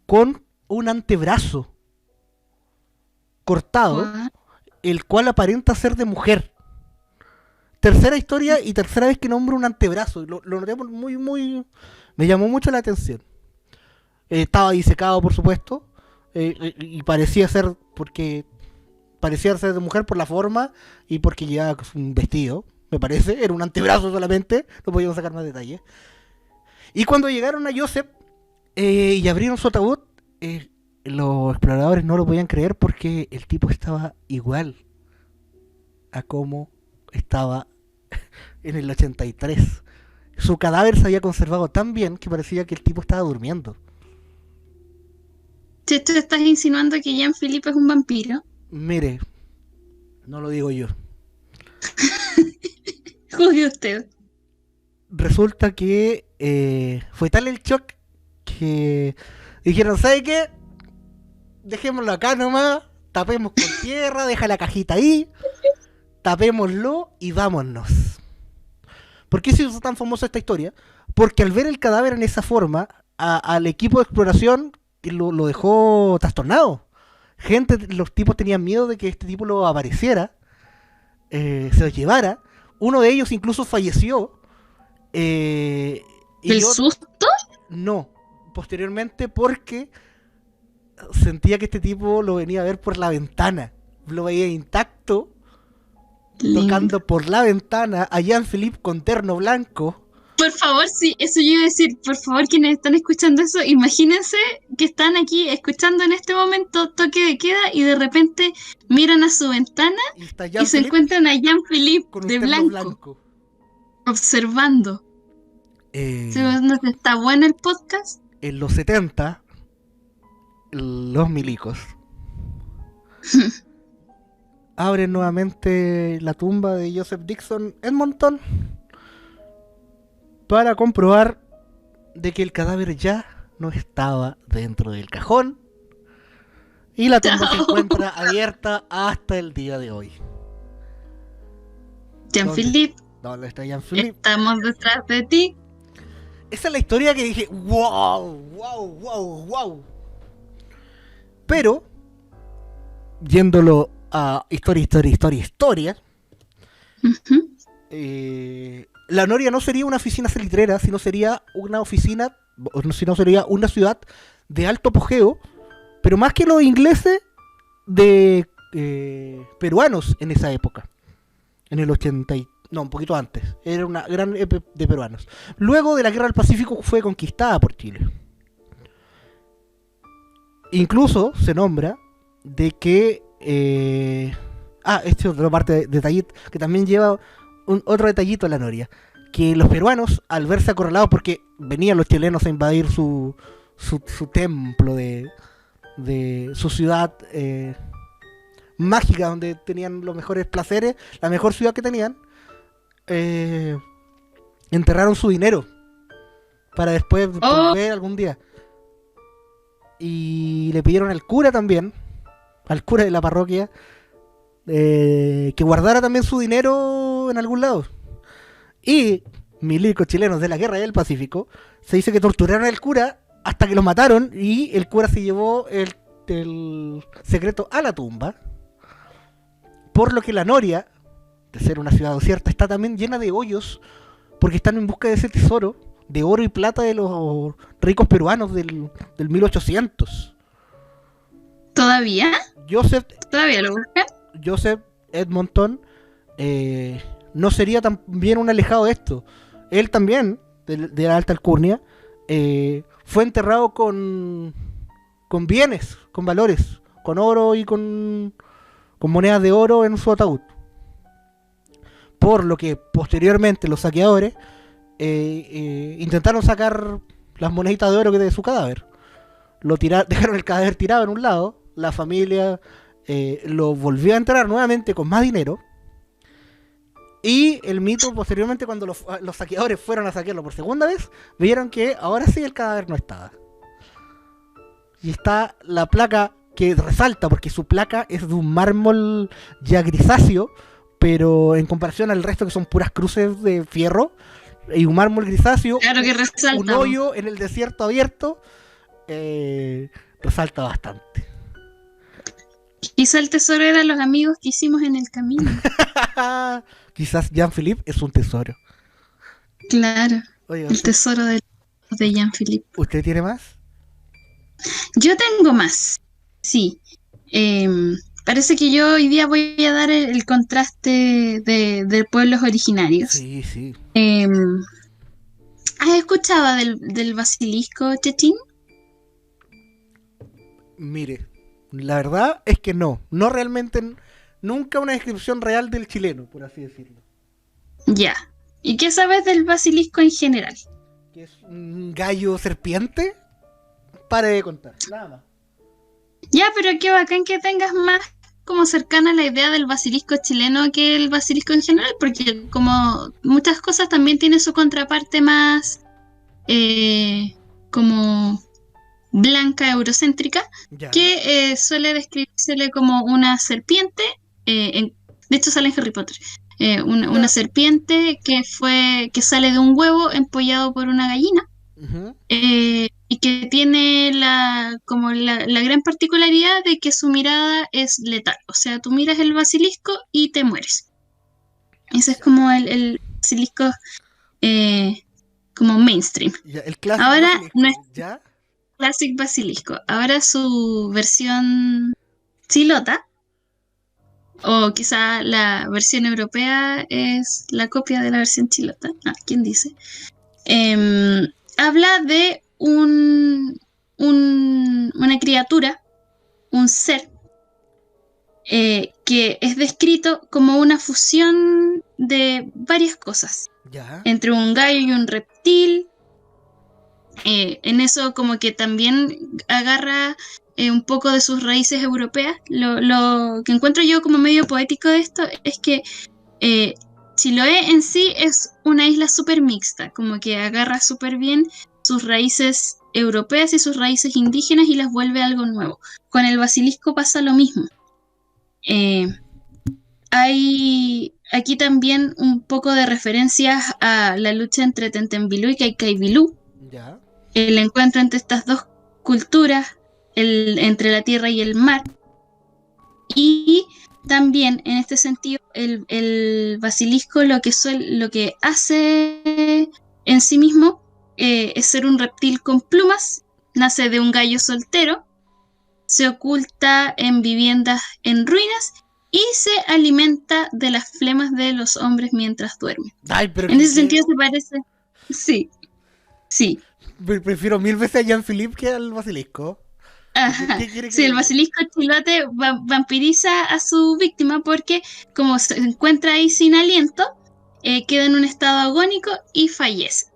con un antebrazo cortado, el cual aparenta ser de mujer. Tercera historia y tercera vez que nombro un antebrazo. Lo noté muy... Me llamó mucho la atención. Estaba disecado, por supuesto, y parecía ser de mujer por la forma y porque llevaba un vestido, me parece. Era un antebrazo solamente, no podíamos sacar más detalles. Y cuando llegaron a Joseph y abrieron su ataúd, los exploradores no lo podían creer porque el tipo estaba igual a como estaba en el 83. Su cadáver se había conservado tan bien que parecía que el tipo estaba durmiendo. ¿Tú estás insinuando que Jean-Philippe es un vampiro? Mire, no lo digo yo. Juzgue usted. Resulta que fue tal el shock que dijeron, ¿sabe qué? Dejémoslo acá nomás, tapemos con tierra, deja la cajita ahí, tapémoslo y vámonos. ¿Por qué se hizo tan famosa esta historia? Porque al ver el cadáver en esa forma, al equipo de exploración lo dejó trastornado. Los tipos tenían miedo de que este tipo lo apareciera, se lo llevara. Uno de ellos incluso falleció. ¿El susto? No, posteriormente porque sentía que este tipo lo venía a ver por la ventana. Lo veía intacto, tocando por la ventana a Jean-Philippe con terno blanco. Por favor, sí, eso yo iba a decir. Por favor, quienes están escuchando eso, imagínense que están aquí escuchando en este momento toque de queda y de repente miran a su ventana y se encuentran a Jean-Philippe de blanco, observando. ¿Está bueno el podcast? En los 70, los milicos abren nuevamente la tumba de Joseph Dixon Edmonton para comprobar de que el cadáver ya no estaba dentro del cajón, y la tumba se encuentra abierta hasta el día de hoy. Jean-Philippe, ¿Dónde está Jean-Philippe? Estamos detrás de ti. Esa es la historia que dije, wow. Pero, yéndolo a historia, la Noria no sería una oficina salitrera, sino sería una ciudad de alto apogeo, pero más que los ingleses, de peruanos en esa época, en el 80 no, un poquito antes. Era una gran de peruanos. Luego de la Guerra del Pacífico fue conquistada por Chile. Incluso se nombra de que este otro parte de detallito que también lleva otro detallito a la Noria, que los peruanos, al verse acorralados porque venían los chilenos a invadir su templo de su ciudad mágica, donde tenían los mejores placeres, la mejor ciudad que tenían, enterraron su dinero para después volver algún día. Y le pidieron al cura también, al cura de la parroquia, que guardara también su dinero en algún lado. Y milicos chilenos de la Guerra del Pacífico, se dice que torturaron al cura hasta que lo mataron y el cura se llevó el secreto a la tumba. Por lo que la Noria, de ser una ciudad desierta, está también llena de hoyos porque están en busca de ese tesoro de oro y plata de los ricos peruanos del 1800. ¿Todavía? Joseph ¿Todavía lo buscan? Joseph Edmonton no sería también un alejado de esto. Él también, de la alta alcurnia, fue enterrado con bienes, con valores, con oro y con monedas de oro en su ataúd. Por lo que posteriormente los saqueadores intentaron sacar las moneditas de oro de su cadáver. Dejaron el cadáver tirado en un lado. La familia lo volvió a enterrar nuevamente con más dinero. Y el mito, posteriormente, cuando los saqueadores fueron a saquearlo por segunda vez, vieron que ahora sí el cadáver no estaba. Y está la placa que resalta, porque su placa es de un mármol ya grisáceo, pero en comparación al resto que son puras cruces de fierro, y un mármol grisáceo, claro que resalta. Un hoyo en el desierto abierto, resalta bastante. Quizá el tesoro eran los amigos que hicimos en el camino. Quizás Jean-Philippe es un tesoro. Claro, Oye, el tesoro de Jean-Philippe. ¿Usted tiene más? Yo tengo más, sí. Parece que yo hoy día voy a dar el contraste de pueblos originarios. Sí, sí. ¿Has escuchado del basilisco Chetín? Mire, la verdad es que no realmente, nunca una descripción real del chileno, por así decirlo. Ya. ¿Y qué sabes del basilisco en general? Que es un gallo serpiente. Pare de contar, nada más. Ya, pero qué bacán que tengas más como cercana la idea del basilisco chileno que el basilisco en general, porque como muchas cosas también tiene su contraparte más como blanca, eurocéntrica, ya. Que suele describírsele como una serpiente, de hecho sale en Harry Potter, una serpiente que sale de un huevo empollado por una gallina. Uh-huh. Y que tiene la gran particularidad de que su mirada es letal, o sea, tú miras el basilisco y te mueres. Ese es como el basilisco como mainstream. Ya, el clásico. Ahora basilisco, no es ¿ya? Classic Basilisco, ahora su versión chilota, o quizá la versión europea es la copia de la versión chilota, ¿quién dice? Habla de una criatura, un ser, que es descrito como una fusión de varias cosas. ¿Ya? Entre un gallo y un reptil. En eso como que también agarra un poco de sus raíces europeas. Lo que encuentro yo como medio poético de esto es que Chiloé en sí es una isla súper mixta, como que agarra súper bien sus raíces europeas y sus raíces indígenas y las vuelve algo nuevo. Con el basilisco pasa lo mismo. Hay aquí también un poco de referencias a la lucha entre Tentembilú y Caicaibilú. ¿Ya? El encuentro entre estas dos culturas, entre la tierra y el mar. Y también en este sentido el basilisco lo que hace en sí mismo es ser un reptil con plumas, nace de un gallo soltero, se oculta en viviendas en ruinas y se alimenta de las flemas de los hombres mientras duermen. Ay, pero en ese sentido se parece. Sí. Prefiero 1000 veces a Jean-Philippe que al basilisco. Ajá. Sí, el basilisco chilote vampiriza a su víctima porque como se encuentra ahí sin aliento, queda en un estado agónico y fallece.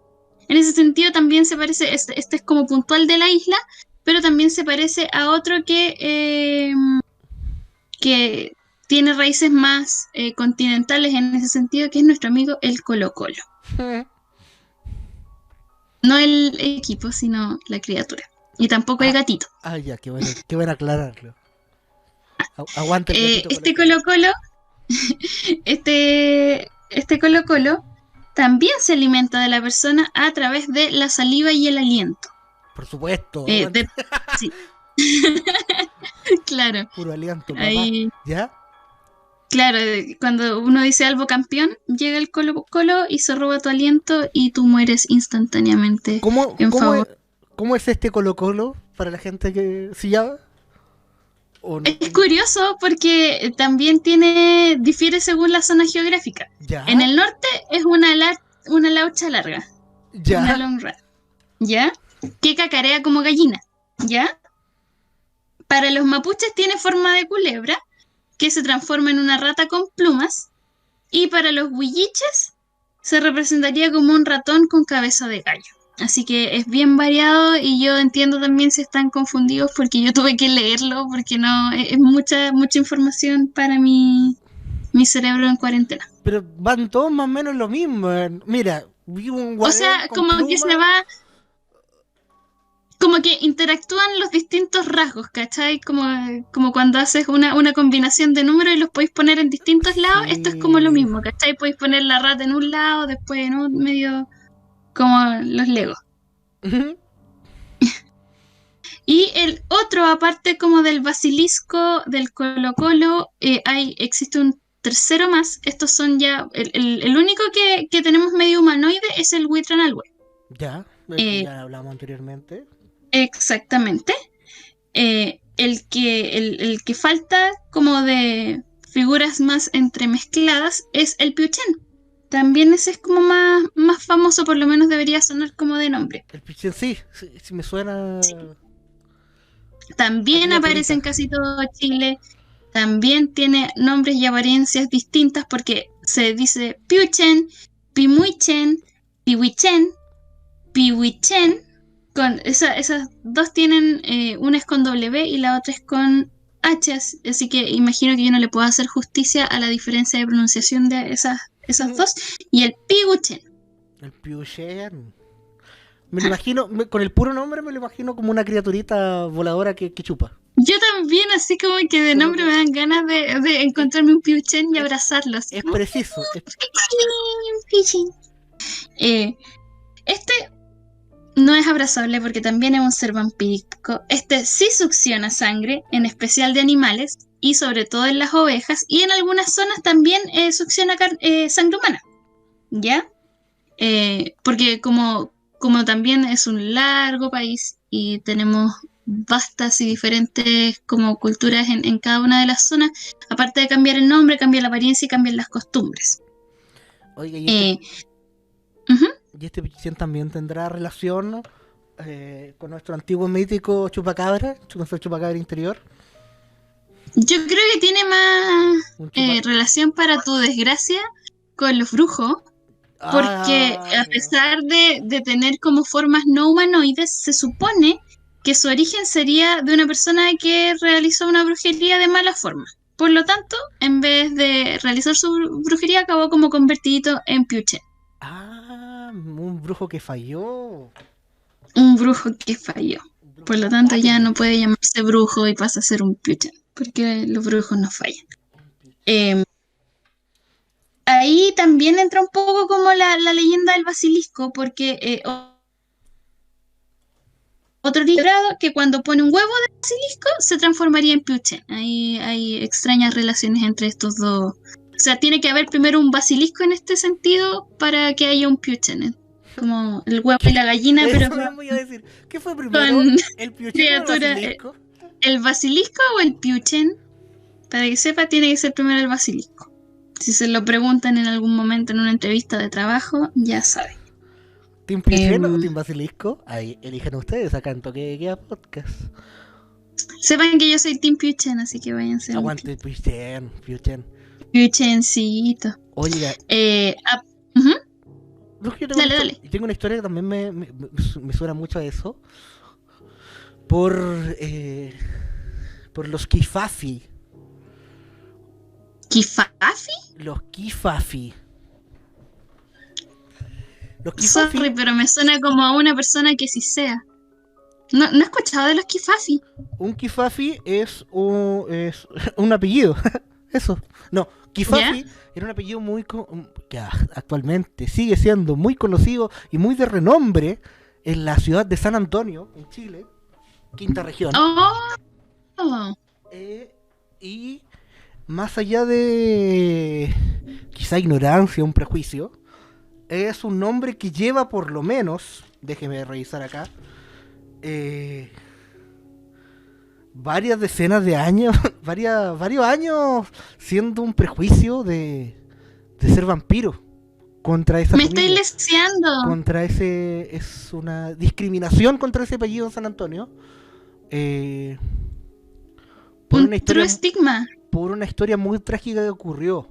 En ese sentido también se parece, este es como puntual de la isla, pero también se parece a otro que tiene raíces más continentales en ese sentido, que es nuestro amigo el Colo-Colo. No el equipo, sino la criatura. Y tampoco el gatito. Ya, qué bueno aclararlo. Aguanta el gatito. Este Colo-Colo también se alimenta de la persona a través de la saliva y el aliento. Por supuesto. Sí. Claro. Puro aliento, papá. Ahí, ¿Ya? claro, cuando uno dice algo campeón, llega el Colo-Colo y se roba tu aliento y tú mueres instantáneamente ¿Cómo, en cómo, favor. es, cómo es este Colo-Colo para la gente que sí ya? ¿O no? Es curioso porque también difiere según la zona geográfica. ¿Ya? En el norte es una laucha larga, una ¿Ya? long run, ¿ya? Que cacarea como gallina, ¿ya? Para los mapuches tiene forma de culebra, que se transforma en una rata con plumas, y para los huilliches se representaría como un ratón con cabeza de gallo. Así que es bien variado y yo entiendo también si están confundidos porque yo tuve que leerlo porque no es mucha información para mi cerebro en cuarentena. Pero van todos más o menos lo mismo. Mira, vi un O guarén sea, con como que se pluma. va, como que interactúan los distintos rasgos, ¿cachai? Como cuando haces una combinación de números y los podéis poner en distintos lados, esto es como lo Sí. mismo, ¿cachai? Podéis poner la rata en un lado, después en un medio, como los Legos. Ujú. Y el otro, aparte como del basilisco, del Colo-Colo, existe un tercero más. Estos son ya, el único que tenemos medio humanoide es el Huitranalhue. Ya, el que Eh, ya hablamos anteriormente. exactamente. El que falta como de figuras más entremezcladas es el Piuchen. También ese es como más famoso, por lo menos debería sonar como de nombre. El pichén sí me suena. Sí. También La aparece en criaturita. casi todo Chile. También tiene nombres y apariencias distintas porque se dice Piuchen, Pimuichen, Pihuichen, Pihuichen. Esas dos tienen, una es con W y la otra es con H, así que imagino que yo no le puedo hacer justicia a la diferencia de pronunciación de esas dos. Y el Piguchen. El pichén. Me lo imagino, con el puro nombre me lo imagino como una criaturita voladora que chupa. Yo también, así como que de Como nombre que me dan ganas de encontrarme un Piuchen y abrazarlo. Así es como, preciso. Piuchen. Eh, este no es abrazable porque también es un ser vampírico. Este sí succiona sangre, en especial de animales, y sobre todo en las ovejas, y en algunas zonas también succiona sangre humana. ¿Ya? Porque como también es un largo país y tenemos vastas y diferentes como culturas en cada una de las zonas, aparte de cambiar el nombre, cambia la apariencia y cambian las costumbres. Oiga, Eh, ujú. y este pichén también tendrá relación con nuestro antiguo mítico chupacabra, nuestro chupacabra interior. Yo creo que tiene más Un chupa... relación, para tu desgracia, con los brujos, porque Ah, a pesar de tener como formas no humanoides, se supone que su origen sería de una persona que realizó una brujería de mala forma. Por lo tanto, en vez de realizar su brujería, acabó como convertido en Piuchen, un brujo que falló. un brujo que falló. Un brujo Por lo tanto, ya válido. no puede llamarse brujo y pasa a ser un Piuchen, porque los brujos no fallan. Ahí también entra un poco como la leyenda del basilisco, porque otro librado que cuando pone un huevo de basilisco se transformaría en Piuchen. Ahí hay extrañas relaciones entre estos dos. O sea, tiene que haber primero un basilisco en este sentido para que haya un Piuchen. Como el huevo y la gallina, pero Eso mismo iba a decir. ¿Qué fue primero? con ¿El piuchén o el criatura. basilisco? ¿El basilisco o el Piuchen? Para que sepa, tiene que ser primero el basilisco. Si se lo preguntan en algún momento en una entrevista de trabajo, ya saben. ¿Team piuchén o team basilisco? Ahí eligen ustedes acá en Toque de Queda Podcast. Sepan que yo soy Team Piuchen, así que váyanse. Aguante piuchén, piuchén. Piuchencito. Oiga, Ujú. yo Dale. tengo una historia que también me suena mucho a eso. Por los Kifafi. ¿Kifafi? Los Kifafi. Los Kifafi. Sorry, pero me suena como a una persona que sí sea. No he escuchado de los Kifafi. Un Kifafi es un apellido. eso. No, Kifafi era un apellido que actualmente sigue siendo muy conocido y muy de renombre en la ciudad de San Antonio, en Chile, quinta región. Oh. Y más allá de quizá ignorancia, un prejuicio, es un nombre que lleva por lo menos, déjeme revisar acá, varias decenas de años, varios años siendo un prejuicio de ser vampiro contra esa Me familia. estoy leseando. Es una discriminación contra ese apellido en San Antonio. Por Un una historia, true estigma. por una historia muy trágica que ocurrió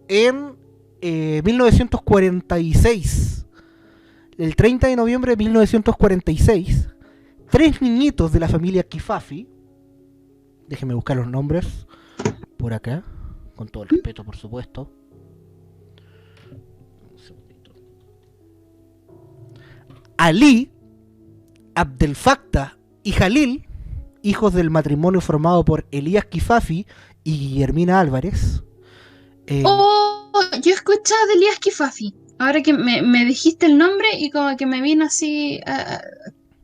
en 1946. El 30 de noviembre de 1946, 3 niñitos de la familia Kifafi, déjenme buscar los nombres por acá, con todo el respeto, por supuesto. Un segundito. Ali, Abdel Fattah y Jalil, hijos del matrimonio formado por Elías Kifafi y Guillermina Álvarez. Yo he escuchado de Elías Kifafi. Ahora que me dijiste el nombre y como que me vino así...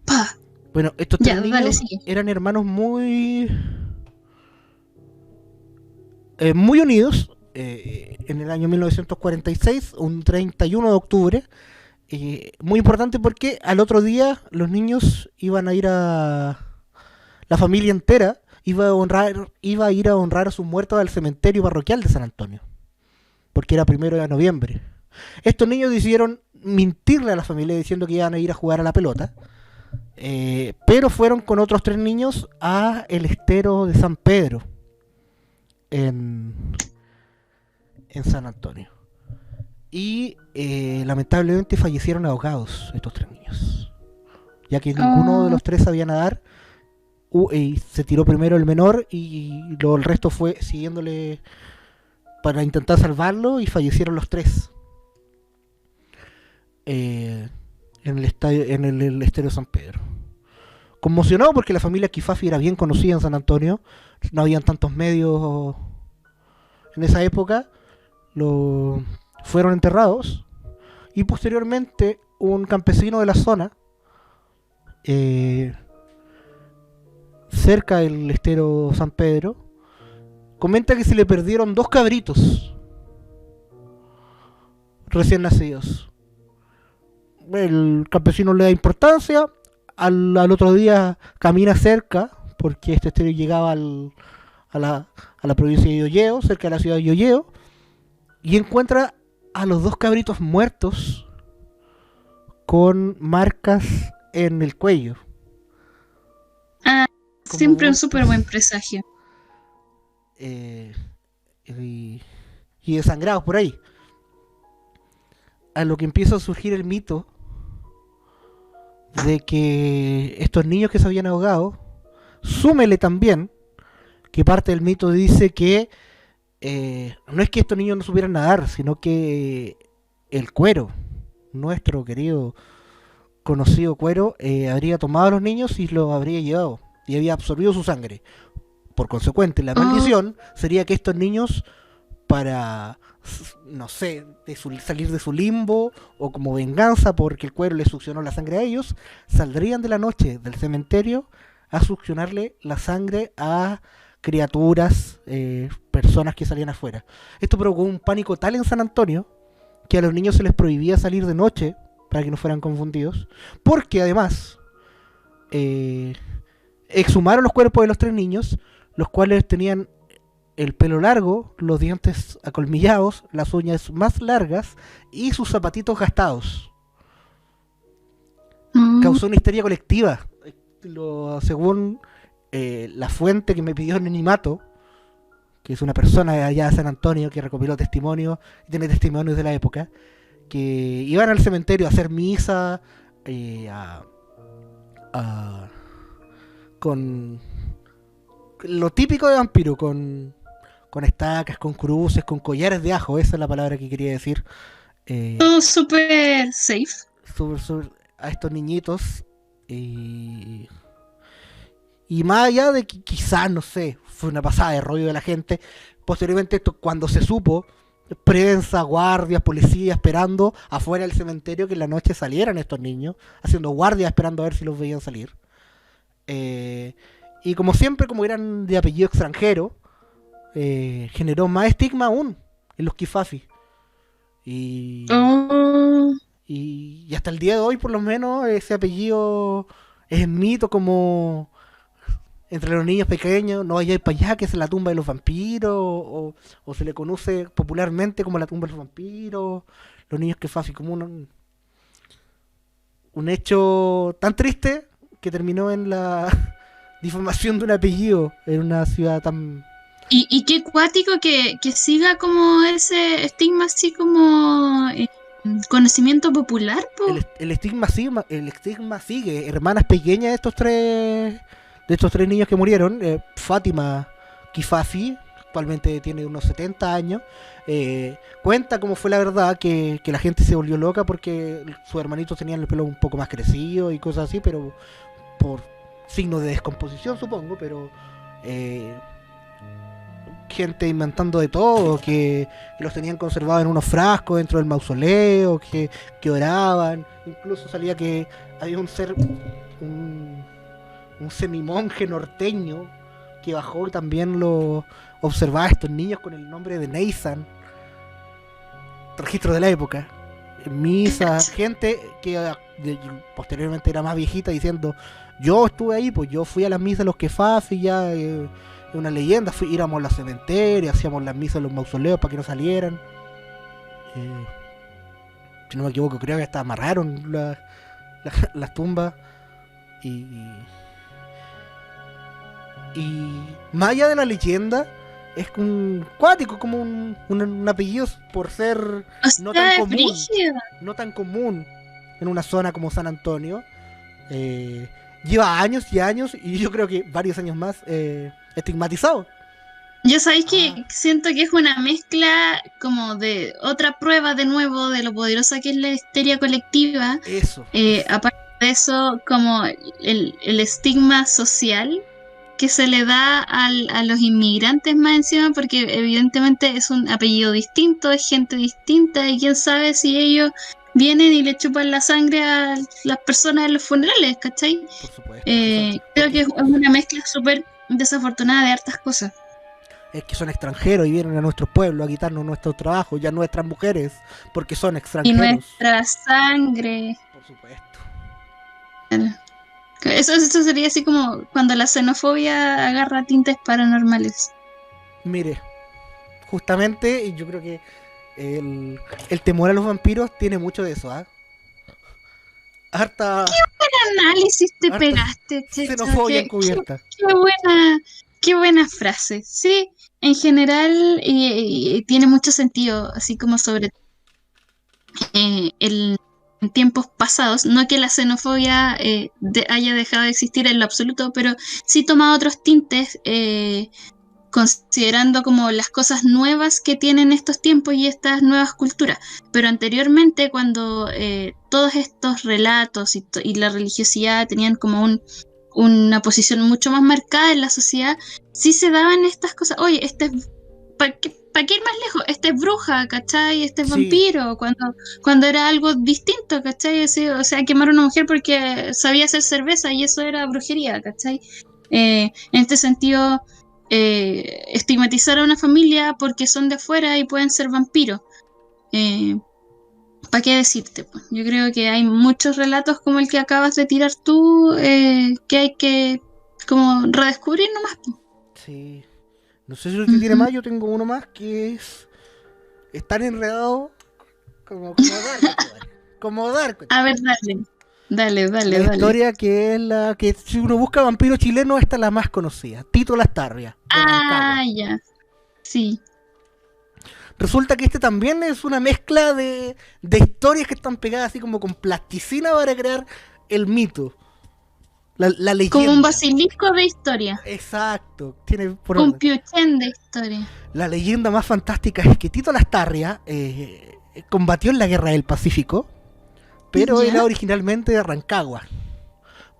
¡pa! Bueno, estos Ya, tres dale, niños sigue. eran hermanos muy unidos. En el año 1946, un 31 de octubre. Muy importante porque al otro día los niños iban a ir a... La familia entera iba a ir a honrar a sus muertos al cementerio parroquial de San Antonio. Porque era 1 de noviembre. Estos niños decidieron mentirle a la familia diciendo que iban a ir a jugar a la pelota. Pero fueron con otros 3 niños a el estero de San Pedro en San Antonio. Y lamentablemente fallecieron ahogados estos 3 niños, ya que ninguno de los 3 sabía nadar. Y se tiró primero el menor y el resto fue siguiéndole para intentar salvarlo, y fallecieron los 3 en el estero de San Pedro. Conmocionado porque la familia Kifafi era bien conocida en San Antonio, no habían tantos medios en esa época, fueron enterrados, y posteriormente un campesino de la zona, cerca del estero San Pedro, comenta que se le perdieron 2 cabritos recién nacidos. El campesino le da importancia, al otro día camina cerca, porque este estero llegaba a la provincia de Llolleo, cerca de la ciudad de Llolleo, y encuentra a los 2 cabritos muertos con marcas en el cuello. Siempre un súper buen presagio. Y desangrados por ahí. A lo que empieza a surgir el mito de que estos niños que se habían ahogado, súmele también que parte del mito dice que no es que estos niños no supieran nadar, sino que el Cuero, nuestro querido conocido Cuero, habría tomado a los niños y los habría llevado y había absorbido su sangre. Por consecuente, la maldición sería que estos niños, para, no sé, salir de su limbo, o como venganza porque el Cuero les succionó la sangre a ellos, saldrían de la noche del cementerio a succionarle la sangre a criaturas, personas que salían afuera. Esto provocó un pánico tal en San Antonio que a los niños se les prohibía salir de noche para que no fueran confundidos, porque además exhumaron los cuerpos de los 3 niños, los cuales tenían el pelo largo, los dientes acolmillados, las uñas más largas y sus zapatitos gastados. Causó una histeria colectiva. Según la fuente que me pidió anonimato, que es una persona de allá de San Antonio que recopiló testimonios y tiene testimonios de la época, que iban al cementerio a hacer misa, con lo típico de vampiro, con estacas, con cruces, con collares de ajo, esa es la palabra que quería decir. Todo súper safe. A estos niñitos. Y más allá de que quizás, no sé, fue una pasada de rollo de la gente. Posteriormente, esto, cuando se supo, prensa, guardias, policías esperando afuera del cementerio que en la noche salieran estos niños, haciendo guardias esperando a ver si los veían salir. Y como siempre, como eran de apellido extranjero, generó más estigma aún en los Kifafi. Y hasta el día de hoy, por lo menos, ese apellido es mito como entre los niños pequeños. No vayáis para allá, que es la tumba de los vampiros, o se le conoce popularmente como la tumba de los vampiros. Los niños Kifafi, como un hecho tan triste que terminó en la difamación de un apellido en una ciudad tan... Y qué cuático que siga como ese estigma así como conocimiento popular, po. El estigma sigue. Hermanas pequeñas de estos tres niños que murieron, Fátima Kifafi, actualmente tiene unos 70 años, cuenta cómo fue la verdad, que la gente se volvió loca porque sus hermanitos tenían el pelo un poco más crecido y cosas así, pero por signos de descomposición, supongo, pero gente inventando de todo, que los tenían conservados en unos frascos dentro del mausoleo, que oraban. Incluso salía que había un semimonje norteño que bajó y también lo observaba a estos niños con el nombre de Nathan, registro de la época, en misa, gente que posteriormente era más viejita diciendo: yo estuve ahí, pues yo fui a las misas de los Kifafi, ya es una leyenda, íbamos a los cementerios, hacíamos las misas en los mausoleos para que no salieran. Si no me equivoco, creo que hasta amarraron las tumbas. Y más allá de la leyenda, es un cuático, como un apellido por ser no tan común en una zona como San Antonio. Lleva años y años, y yo creo que varios años más, estigmatizado. Yo sabéis que siento que es una mezcla como de otra prueba de nuevo de lo poderosa que es la histeria colectiva. Eso. Aparte de eso, como el estigma social que se le da a los inmigrantes más encima, porque evidentemente es un apellido distinto, es gente distinta, y quién sabe si ellos vienen y le chupan la sangre a las personas en los funerales, ¿cachai? Por supuesto. Creo que es una mezcla súper desafortunada de hartas cosas. Es que son extranjeros y vienen a nuestros pueblos a quitarnos nuestro trabajo, ya nuestras mujeres, porque son extranjeros. Y nuestra sangre. Por supuesto. Eso sería así como cuando la xenofobia agarra tintes paranormales. Mire, justamente, y yo creo que el temor a los vampiros tiene mucho de eso, ¿ah? Harta... ¡Qué buen análisis te pegaste, Checho! Xenofobia encubierta. Qué buena frase. Sí, en general tiene mucho sentido, así como sobre en tiempos pasados. No que la xenofobia haya dejado de existir en lo absoluto, pero sí toma otros tintes, considerando como las cosas nuevas que tienen estos tiempos y estas nuevas culturas. Pero anteriormente, cuando todos estos relatos y la religiosidad tenían como una posición mucho más marcada en la sociedad, sí se daban estas cosas. Oye, ¿para qué ir más lejos? Este es bruja, ¿cachai? Este es vampiro, cuando era algo distinto, ¿cachai? O sea, quemar a una mujer porque sabía hacer cerveza y eso era brujería, ¿cachai? En este sentido, estigmatizar a una familia porque son de afuera y pueden ser vampiros. ¿Para qué decirte? Pues? Yo creo que hay muchos relatos como el que acabas de tirar tú, que hay que como redescubrir nomás. Pues. Sí. No sé si lo que tiene más, yo tengo uno más que es estar enredado como Dark. Como Dark. A ver, dale. La historia que es la que si uno busca vampiro chileno, esta es la más conocida. Tito Lastarria. Ya. Sí. Resulta que este también es una mezcla de historias que están pegadas así como con plasticina para crear el mito. La leyenda. Como un basilisco de historia. Exacto. Tiene un piuchén de historia. La leyenda más fantástica es que Tito Lastarria combatió en la Guerra del Pacífico, pero era originalmente de Rancagua.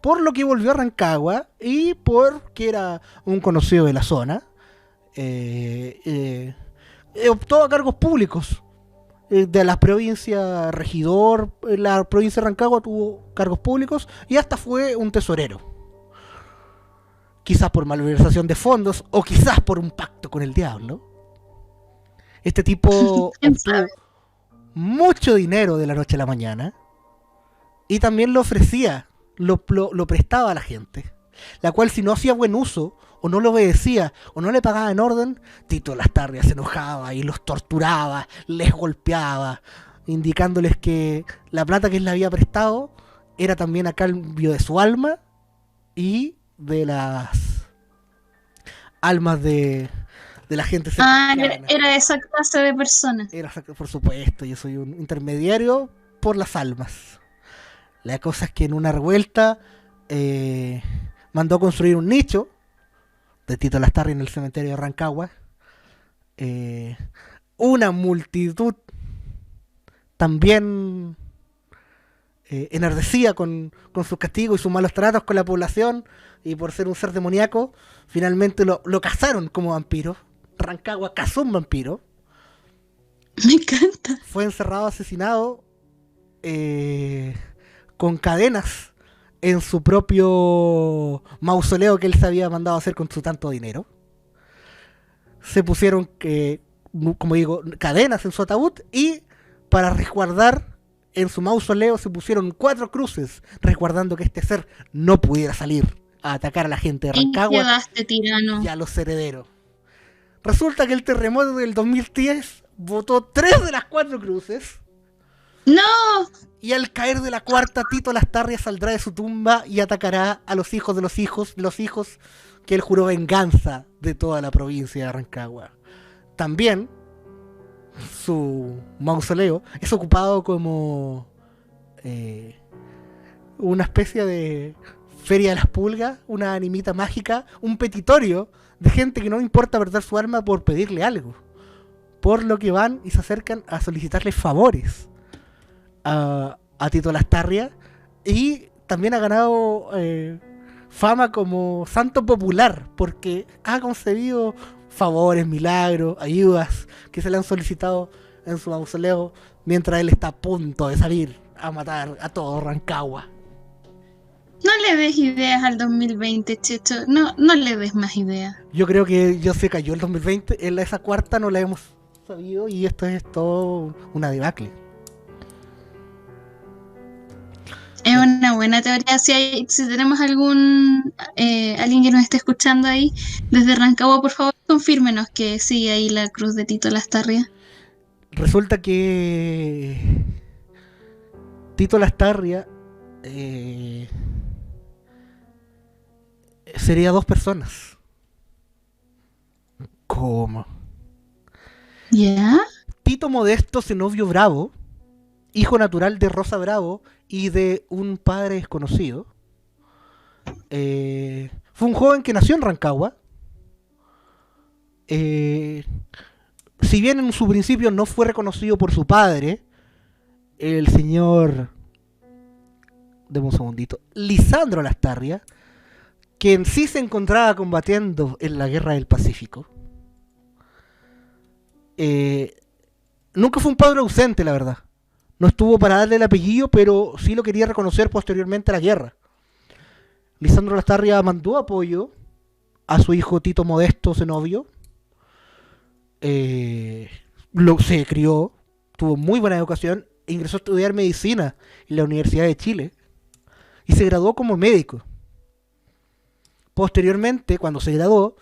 por lo que volvió a Rancagua y porque era un conocido de la zona, optó a cargos públicos de la provincia regidor. La provincia de Rancagua tuvo cargos públicos y hasta fue un tesorero. Quizás por malversación de fondos o quizás por un pacto con el diablo. Este tipo obtuvo mucho dinero de la noche a la mañana y también lo ofrecía, lo prestaba a la gente, la cual si no hacía buen uso o no lo obedecía o no le pagaba en orden, Tito Lastarria se enojaba y los torturaba, les golpeaba, indicándoles que la plata que él le había prestado era también a cambio de su alma y de las almas de la gente cercana. Era esa clase de persona. Era, por supuesto, yo soy un intermediario por las almas. La cosa es que en una revuelta mandó a construir un nicho de Tito Lastarria en el cementerio de Rancagua. Una multitud también enardecida con sus castigos y sus malos tratos con la población, y por ser un ser demoníaco, finalmente lo cazaron como vampiro. Rancagua cazó un vampiro. Me encanta. Fue encerrado, asesinado, con cadenas en su propio mausoleo que él se había mandado a hacer con su tanto dinero. Se pusieron, como digo, cadenas en su ataúd, y para resguardar en su mausoleo se pusieron 4 cruces, resguardando que este ser no pudiera salir a atacar a la gente de Rancagua y a los herederos. Resulta que el terremoto del 2010 botó 3 de las 4 cruces. ¡No! Y al caer de la 4ª, Tito Lastarria saldrá de su tumba y atacará a los hijos de los hijos que él juró venganza de toda la provincia de Rancagua. También su mausoleo es ocupado como una especie de feria de las pulgas, una animita mágica, un petitorio de gente que no importa perder su alma por pedirle algo, por lo que van y se acercan a solicitarle favores a Tito Lastarria, y también ha ganado fama como santo popular porque ha concebido favores, milagros, ayudas que se le han solicitado en su mausoleo mientras él está a punto de salir a matar a todo Rancagua. No le des ideas al 2020, Checho. No le des más ideas. Yo creo que ya se cayó el 2020. En esa 4ª no la hemos sabido y esto es todo una debacle. Es una buena teoría. Si tenemos alguien que nos esté escuchando ahí desde Rancagua, por favor, confírmenos que sigue ahí la cruz de Tito Lastarria. Resulta que Tito Lastarria sería 2 personas. ¿Cómo? ¿Ya? Tito Modesto Zenobio Bravo, hijo natural de Rosa Bravo y de un padre desconocido, fue un joven que nació en Rancagua. Si bien en su principio no fue reconocido por su padre, el señor, deme un segundito, Lisandro Lastarria, que en sí se encontraba combatiendo en la Guerra del Pacífico, nunca fue un padre ausente, la verdad. No estuvo para darle el apellido, pero sí lo quería reconocer posteriormente a la guerra. Lisandro Lastarria mandó apoyo a su hijo Tito Modesto Zenobio. Se crió, tuvo muy buena educación e ingresó a estudiar medicina en la Universidad de Chile y se graduó como médico. Posteriormente, cuando se graduó,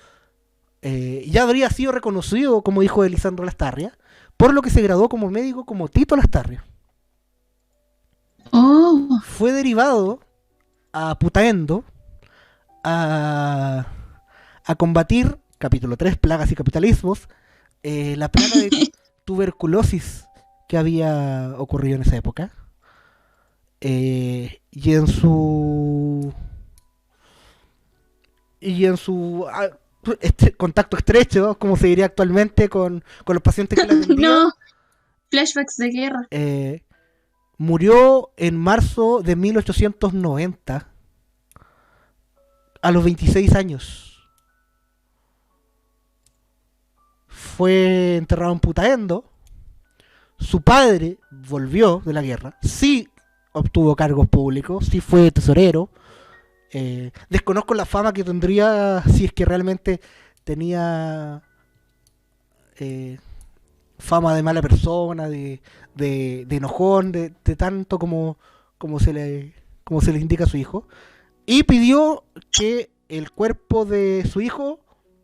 ya habría sido reconocido como hijo de Lisandro Lastarria, por lo que se graduó como médico como Tito Lastarria. Oh. Fue derivado a Putaendo a combatir, capítulo 3, plagas y capitalismos, la plaga de tuberculosis que había ocurrido en esa época. Y en su contacto estrecho, como se diría actualmente, con los pacientes que le atendían. No, flashbacks de guerra. Murió en marzo de 1890 a los 26 años. Fue enterrado en Putaendo. Su padre volvió de la guerra. Sí obtuvo cargos públicos. Sí fue tesorero. Desconozco la fama que tendría, si es que realmente tenía fama de mala persona, de enojón, de tanto como se le indica a su hijo. Y pidió que el cuerpo de su hijo,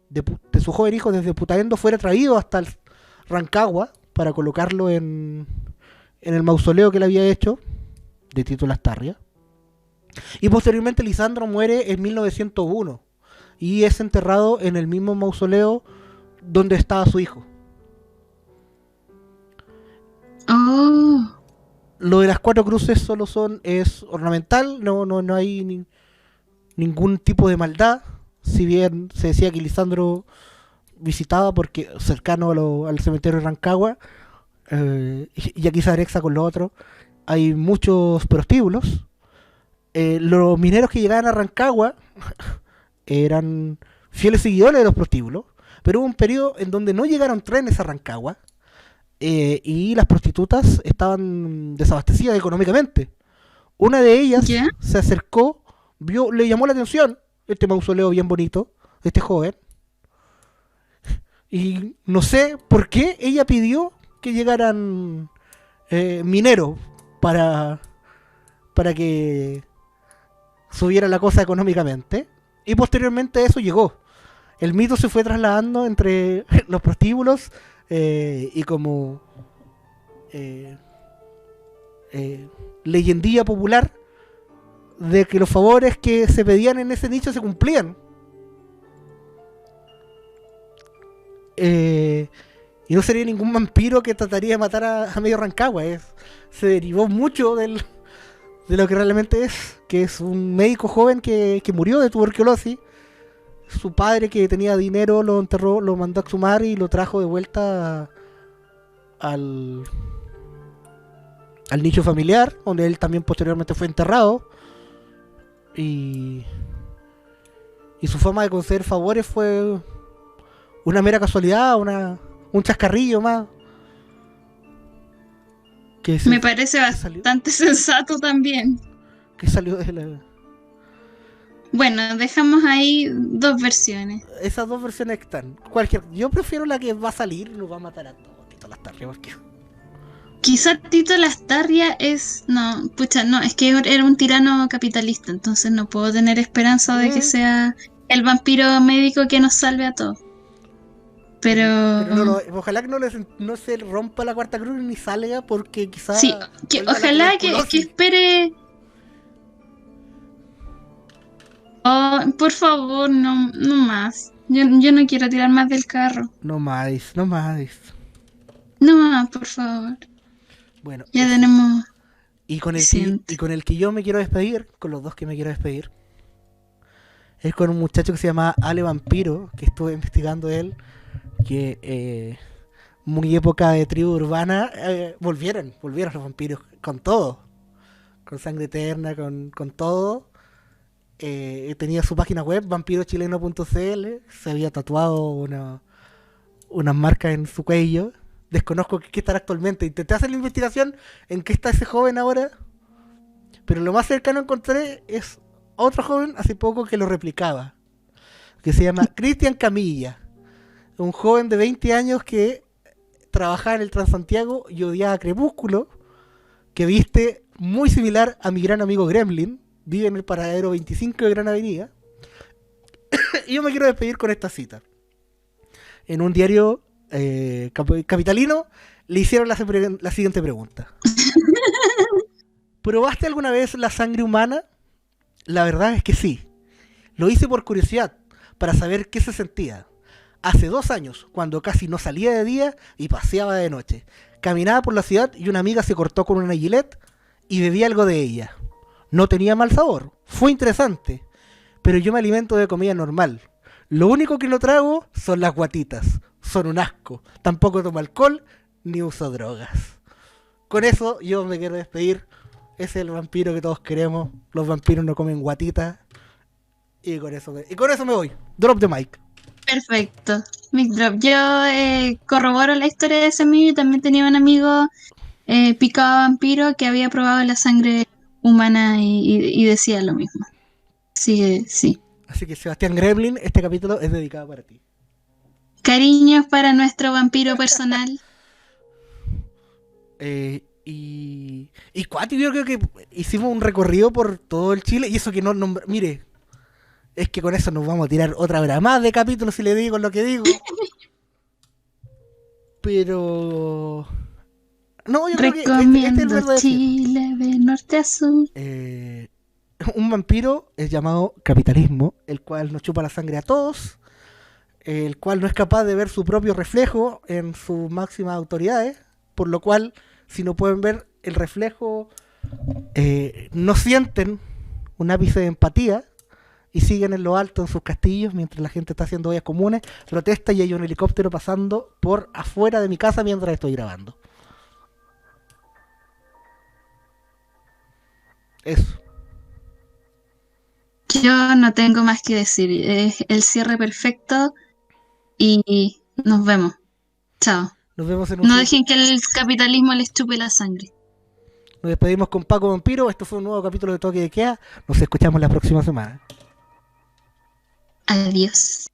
de su joven hijo desde Putaendo, fuera traído hasta el Rancagua para colocarlo en el mausoleo que él había hecho de Tito Lastarria. Y posteriormente Lisandro muere en 1901 y es enterrado en el mismo mausoleo donde estaba su hijo. Oh. Lo de las 4 cruces solo es ornamental, no hay ningún tipo de maldad. Si bien se decía que Lisandro visitaba porque cercano al cementerio de Rancagua, y aquí se anexa con lo otro, hay muchos prostíbulos. Los mineros que llegaban a Rancagua eran fieles seguidores de los prostíbulos, pero hubo un periodo en donde no llegaron trenes a Rancagua, y las prostitutas estaban desabastecidas económicamente. Una de ellas se acercó, le llamó la atención este mausoleo bien bonito de este joven, y no sé por qué ella pidió que llegaran mineros para que subiera la cosa económicamente, y posteriormente eso llegó. El mito se fue trasladando entre los prostíbulos, y como leyendía popular de que los favores que se pedían en ese nicho se cumplían. Y no sería ningún vampiro que trataría de matar a medio Rancagua. Se derivó mucho de lo que realmente es, que es un médico joven que murió de tuberculosis. Su padre, que tenía dinero, lo enterró, lo mandó a exhumar y lo trajo de vuelta al nicho familiar, donde él también posteriormente fue enterrado. Y su forma de conceder favores fue una mera casualidad, un chascarrillo más. Me parece bastante sensato también. Que salió de la... Bueno, dejamos ahí 2 versiones. Esas 2 versiones están. Yo prefiero la que va a salir y nos va a matar a todos, Tito Lastarria, porque... Quizá Tito Lastarria es... No, es que era un tirano capitalista, entonces no puedo tener esperanza de que sea el vampiro médico que nos salve a todos. Pero ojalá que no se rompa la 4ª cruz ni salga, porque quizás... Sí, ojalá que espere... Oh, por favor, no más. Yo no quiero tirar más del carro. No más. No más, por favor. Bueno, ya tenemos... Y con el que yo me quiero despedir, con los 2 que me quiero despedir, es con un muchacho que se llama Ale Vampiro, que estuve investigando él, que muy época de tribu urbana, volvieron los vampiros con todo, con Sangre Eterna, con todo. Tenía su página web, vampirochileno.cl, se había tatuado unas marcas en su cuello. Desconozco qué estará actualmente. Intenté hacer la investigación en qué está ese joven ahora, pero lo más cercano encontré es otro joven hace poco que lo replicaba, que se llama Cristian Camilla, un joven de 20 años que trabajaba en el Transantiago y odiaba Crepúsculo, que viste muy similar a mi gran amigo Gremlin, vive en el paradero 25 de Gran Avenida. Y yo me quiero despedir con esta cita. En un diario capitalino le hicieron la siguiente pregunta: ¿probaste alguna vez la sangre humana? La verdad es que sí. Lo hice por curiosidad, para saber qué se sentía. Hace 2 años, cuando casi no salía de día y paseaba de noche. Caminaba por la ciudad y una amiga se cortó con una Gillette y bebí algo de ella. No tenía mal sabor, fue interesante, pero yo me alimento de comida normal. Lo único que no trago son las guatitas, son un asco. Tampoco tomo alcohol ni uso drogas. Con eso yo me quiero despedir. Ese es el vampiro que todos queremos. Los vampiros no comen guatitas. Y con eso me voy. Drop the mic. Perfecto. Mic drop. Yo corroboro la historia de ese amigo y también tenía un amigo picado a vampiro que había probado la sangre humana y decía lo mismo. Sí, sí. Así que Sebastián Gremlin, este capítulo es dedicado para ti. Cariños para nuestro vampiro personal. Y Cuati, yo creo que hicimos un recorrido por todo el Chile y eso que no nombra. Mire, es que con eso nos vamos a tirar otra hora más de capítulos si le digo lo que digo. Pero. No, yo creo que este es el Recomiendo verdadero. Chile de norte a sur. Un vampiro es llamado capitalismo, el cual nos chupa la sangre a todos, el cual no es capaz de ver su propio reflejo en sus máximas autoridades, por lo cual, si no pueden ver el reflejo, no sienten un ápice de empatía y siguen en lo alto en sus castillos mientras la gente está haciendo ollas comunes, protesta y hay un helicóptero pasando por afuera de mi casa mientras estoy grabando. Eso. Yo no tengo más que decir. Es el cierre perfecto y nos vemos. Chao. Nos vemos en un No dejen que el capitalismo les chupe la sangre. Nos despedimos con Paco Vampiro. Esto fue un nuevo capítulo de Toque de Queda. Nos escuchamos la próxima semana. Adiós.